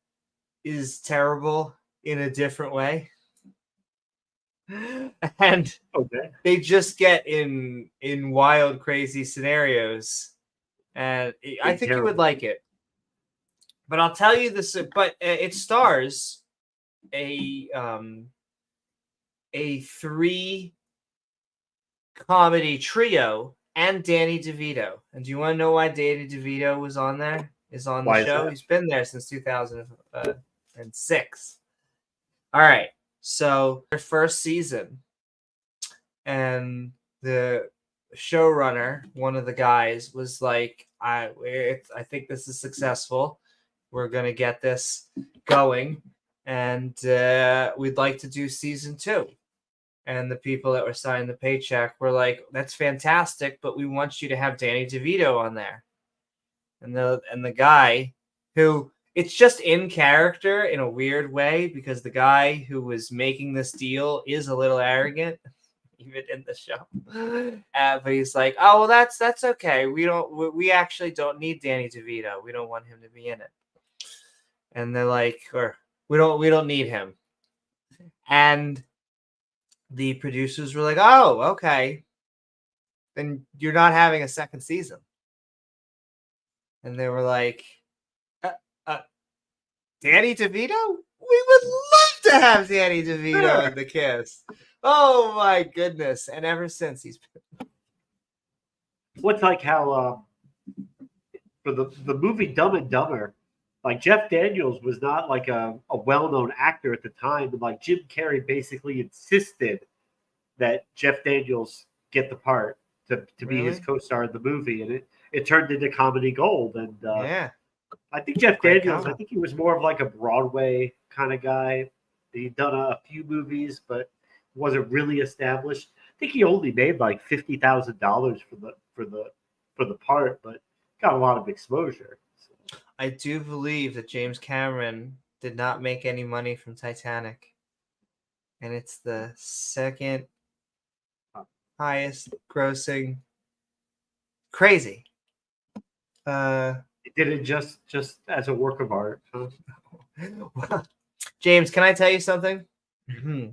is terrible in a different way. And they just get in wild, crazy scenarios. And I think you would like it. But I'll tell you this, but it stars a 3 comedy trio and Danny DeVito. And do you want to know why Danny DeVito was on there? Is on the show. He's been there since 2006. All right. So their first season, and the showrunner, one of the guys, was like, I think this is successful. We're going to get this going. And we'd like to do season 2. And the people that were signing the paycheck were like, "That's fantastic, but we want you to have Danny DeVito on there." And the guy who, it's just in character in a weird way, because the guy who was making this deal is a little arrogant, even in the show. But he's like, "Oh, well, that's okay. We actually don't need Danny DeVito. We don't want him to be in it." And they're like, "Or we don't need him." And the producers were like, "Oh, okay. Then you're not having a second season." And they were like, Danny DeVito? We would love to have Danny DeVito in the cast. Oh my goodness. And ever since he's been... What's like how for the movie Dumb and Dumber, like Jeff Daniels was not like a well-known actor at the time, but like Jim Carrey basically insisted that Jeff Daniels get the part to be his co-star in the movie, and it turned into comedy gold. And yeah, I think Jeff Daniels, I think he was more of like a Broadway kind of guy. He'd done a few movies, but wasn't really established. I think he only made like $50,000 for the part, but got a lot of exposure. So. I do believe that James Cameron did not make any money from Titanic, and it's the second highest grossing. Crazy. He did it just as a work of art. Huh? Well, James, can I tell you something? I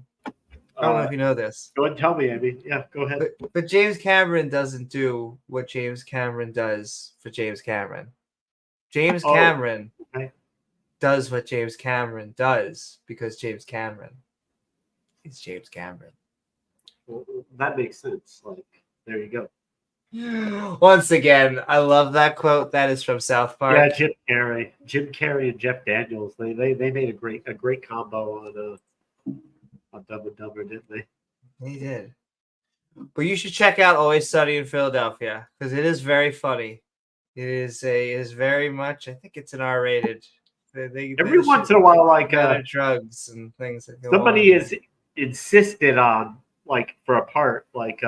don't know if you know this. Go ahead and tell me, Andy. Yeah, go ahead. But James Cameron doesn't do what James Cameron does for James Cameron. James Cameron does what James Cameron does because James Cameron is James Cameron. Well, that makes sense. Like, there you go. Once again, I love that quote. That is from South Park. Yeah, Jim Carrey and Jeff Daniels. They made a great combo on Dumb and Dumber, didn't they? They did. But you should check out Always Sunny in Philadelphia because it is very funny. It is very much. I think it's an R-rated. Every once in a while, like drugs and things. That go somebody on. is insisted on like for a part like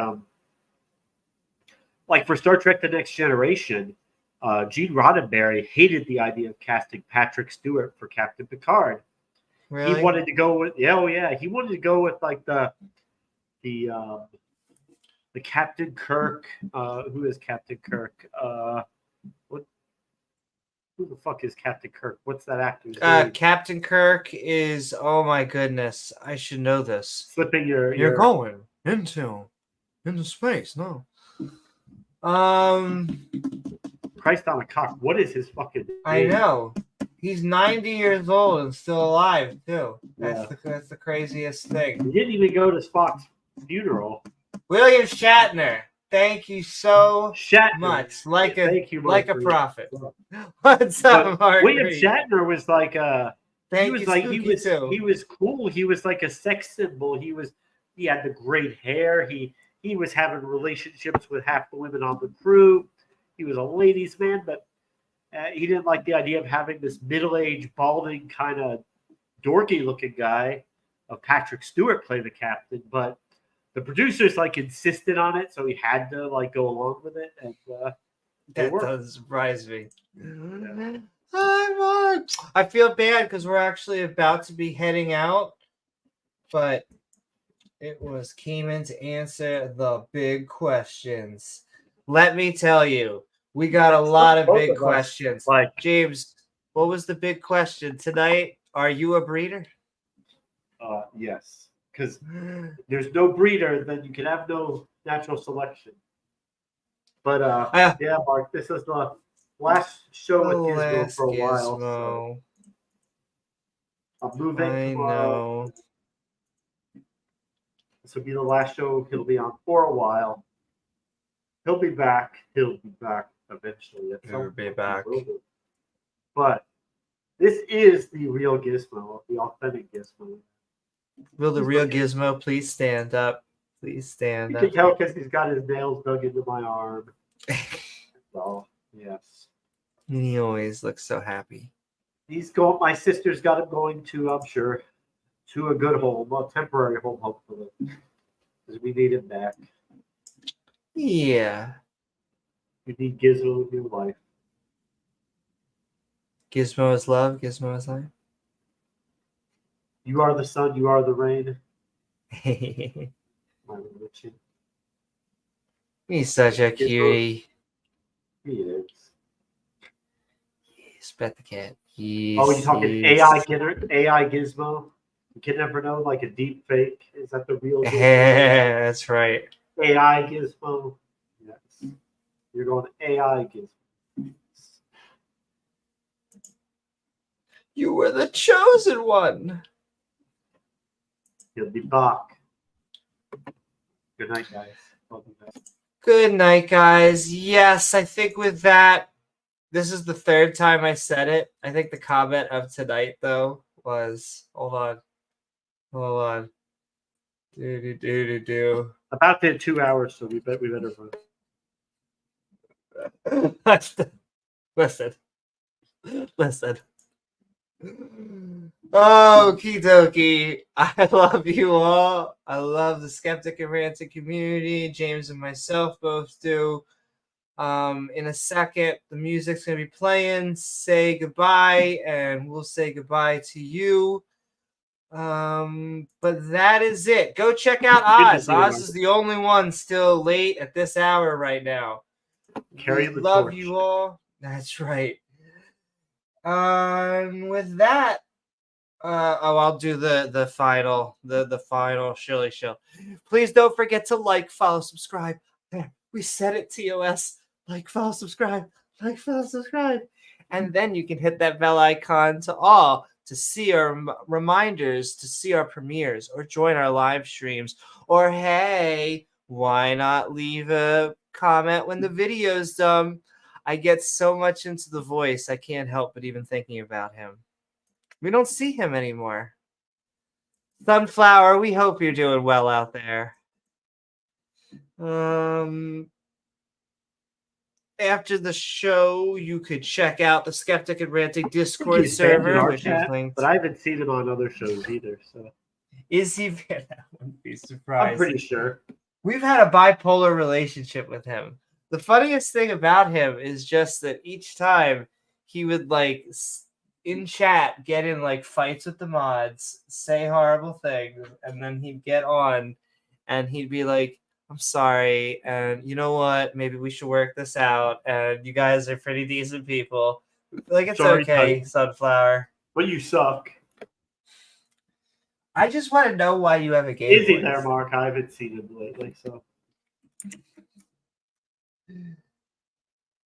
for Star Trek: The Next Generation, Gene Roddenberry hated the idea of casting Patrick Stewart for Captain Picard. Really? He wanted to go with he wanted to go with like the Captain Kirk. Who is Captain Kirk? Who the fuck is Captain Kirk? What's that actor's name? Captain Kirk is, oh my goodness, I should know this. Flipping your going into space, no. Christ on a cock. What is his fucking name? I know. He's 90 years old and still alive too. That's the craziest thing. He didn't even go to Spock's funeral. William Shatner. Thank you so much. Like a prophet. What's up, Mark? William Shatner was like he was cool. He was like a sex symbol. He had the great hair. He was having relationships with half the women on the crew. He was a ladies' man, but he didn't like the idea of having this middle-aged, balding, kind of dorky-looking guy of Patrick Stewart play the captain. But the producers like insisted on it, so he had to like go along with it, and that does surprise me. Yeah. I feel bad because we're actually about to be heading out, but it was Keeman to answer the big questions. Let me tell you, we got a lot of big questions. Like James, what was the big question tonight? Are you a breeder? Yes. Because there's no breeder, then you can have no natural selection. But yeah, Mark, this is the last show with Gizmo for a while. So I'm moving tomorrow. Know. This will be the last show he'll be on for a while. He'll be back. He'll be back eventually. He'll be back. But this is the real Gizmo, the authentic Gizmo. Will the real Gizmo please stand up? Please stand up. You can tell because he's got his nails dug into my arm. So, yes. And he always looks so happy. He's going. My sister's got him going to, I'm sure, to a good home, a temporary home, hopefully. Because we need him back. Yeah. We need Gizmo in your life. Gizmo is love. Gizmo is life. You are the sun. You are the rain. He's such a cutie. He is. He's Pet the cat. Oh, you talking AI Gizmo? You can never know, like a deep fake. Is that the real Gizmo? That's right. AI Gizmo. Yes. You're going AI Gizmo. You were the chosen one. He'll be back. Good night, guys. Good night, guys. Yes, I think with that, this is the third time I said it. I think the comment of tonight, though, was hold on. Do. About the 2 hours, so we better run. Listen. Okie dokie. I love you all. I love the Skeptic and Ranting community. James and myself both do. In a second, the music's gonna be playing. Say goodbye, and we'll say goodbye to you. But that is it. Go check out Oz. Oz is the only one still late at this hour right now. Carry the love torch. You all. That's right. With that, I'll do the final Shilly Shill. Please don't forget to like, follow, subscribe. There, we said it, TOS. Like, follow, subscribe. Like, follow, subscribe. And then you can hit that bell icon to all to see our reminders, to see our premieres, or join our live streams. Or, hey, why not leave a comment when the video's done? I get so much into the voice, I can't help but even thinking about him. We don't see him anymore. Sunflower, we hope you're doing well out there. After the show, you could check out the Skeptic and Ranting Discord server, which is linked. But I haven't seen him on other shows either. So, is he? I wouldn't be surprised. I'm pretty sure. We've had a bipolar relationship with him. The funniest thing about him is just that each time he would like in chat get in like fights with the mods, say horrible things, and then he'd get on and he'd be like, I'm sorry, and you know what? Maybe we should work this out. And you guys are pretty decent people. Like, it's sorry, okay, Sunflower. But you suck. I just want to know why you have a game. Is he there, Mark? I haven't seen him lately, so.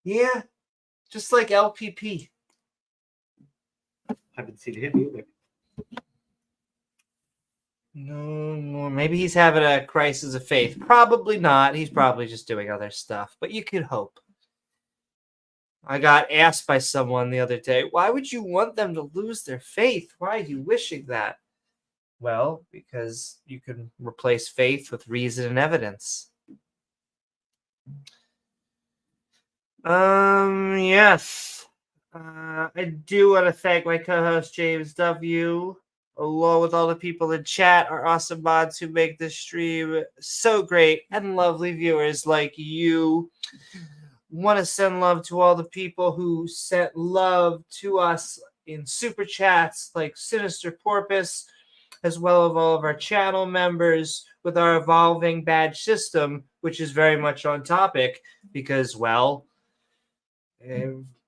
Yeah, just like LPP. Haven't seen him either. No more. Maybe he's having a crisis of faith. Probably not. He's probably just doing other stuff. But you could hope. I got asked by someone the other day, why would you want them to lose their faith? Why are you wishing that? Well, because you can replace faith with reason and evidence. Yes. I do want to thank my co-host James W., along with all the people in chat, our awesome mods who make this stream so great, and lovely viewers like you. Want to send love to all the people who sent love to us in super chats like Sinister Porpoise, as well as all of our channel members with our evolving badge system, which is very much on topic because, well,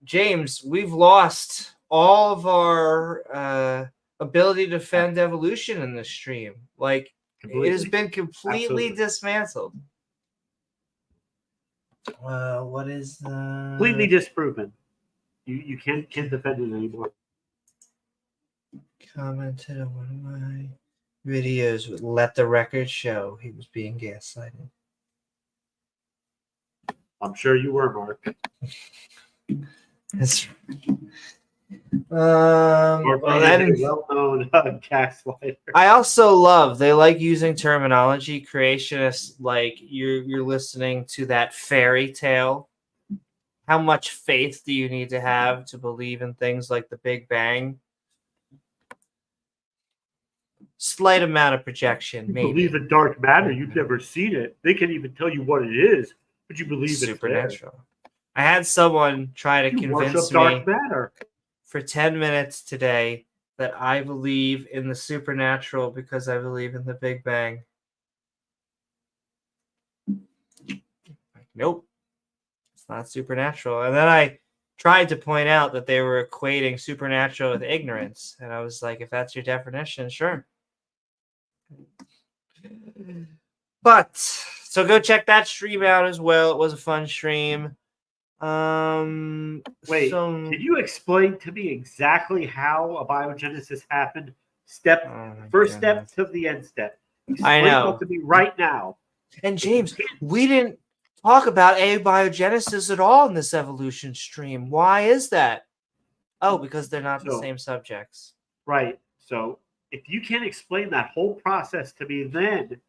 James, we've lost all of our ability to defend evolution in this stream. Like, completely. It has been completely dismantled. What is the... Completely disproven. You can't defend it anymore. Commented on one of my videos with Let the Record Show he was being gaslighted. I'm sure you were, Mark. That's well-known gaslighter. I also love they like using terminology creationists like you're listening to that fairy tale. How much faith do you need to have to believe in things like the Big Bang? slight amount of projection. You Maybe. believe in dark matter. You've never seen it. They can't even tell you what it is, but you believe it's supernatural. I had someone try to convince me dark matter for 10 minutes today that I believe in the supernatural because I believe in the Big Bang. Nope, it's not supernatural. And then I tried to point out that they were equating supernatural with ignorance. And I was like, if that's your definition, sure. But, so go check that stream out as well. It was a fun stream. Wait, can you explain to me exactly how abiogenesis happened? First step to the end step. Explain I know. that to me right now. And James, we didn't talk about abiogenesis at all in this evolution stream. Why is that? Oh, because they're not the same subjects. Right. So if you can't explain that whole process to me, then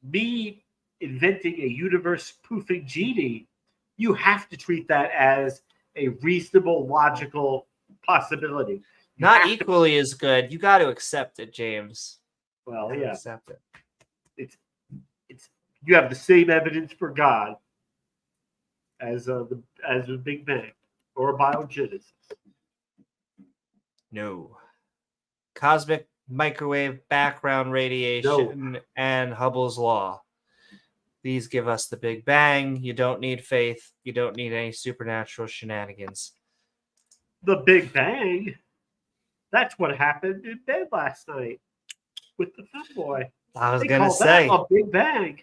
me inventing a universe-proofing genie, you have to treat that as a reasonable, logical possibility. Not equally as good. You got to accept it, James. Well, yeah. Accept it. It's you have the same evidence for God as the Big Bang or abiogenesis. No. Cosmic microwave background radiation and Hubble's law. These give us the Big Bang. You don't need faith. You don't need any supernatural shenanigans. The Big Bang? That's what happened in bed last night with the femboy. I was going to say. A Big Bang.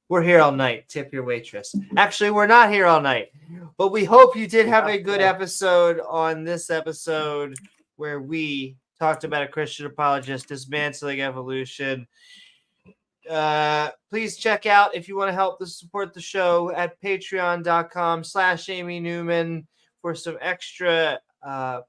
We're here all night. Tip your waitress. Actually, we're not here all night. But we hope you did have a good episode on this episode where we talked about a Christian apologist dismantling evolution. Please check out, if you want to help to support the show, at patreon.com/Amy Newman for some extra, I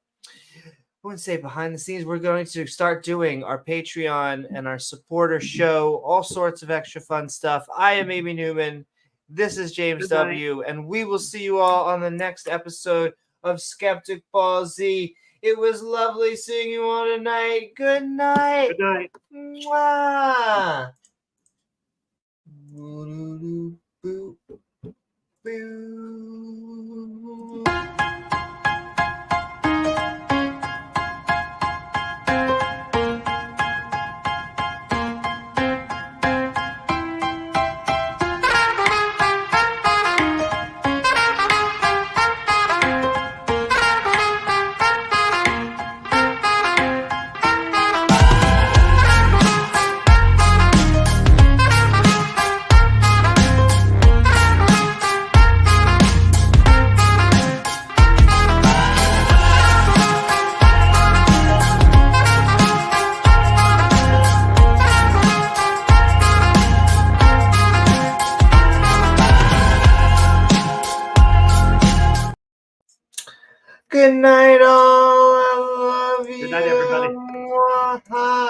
wouldn't say behind the scenes. We're going to start doing our Patreon and our supporter show, all sorts of extra fun stuff. I am Amy Newman. This is James W. And we will see you all on the next episode of Skeptic Ball Z. It was lovely seeing you all tonight. Good night. Good night. Mwah. Boo, boo, boo. Good night, all. I love you. Good night, everybody.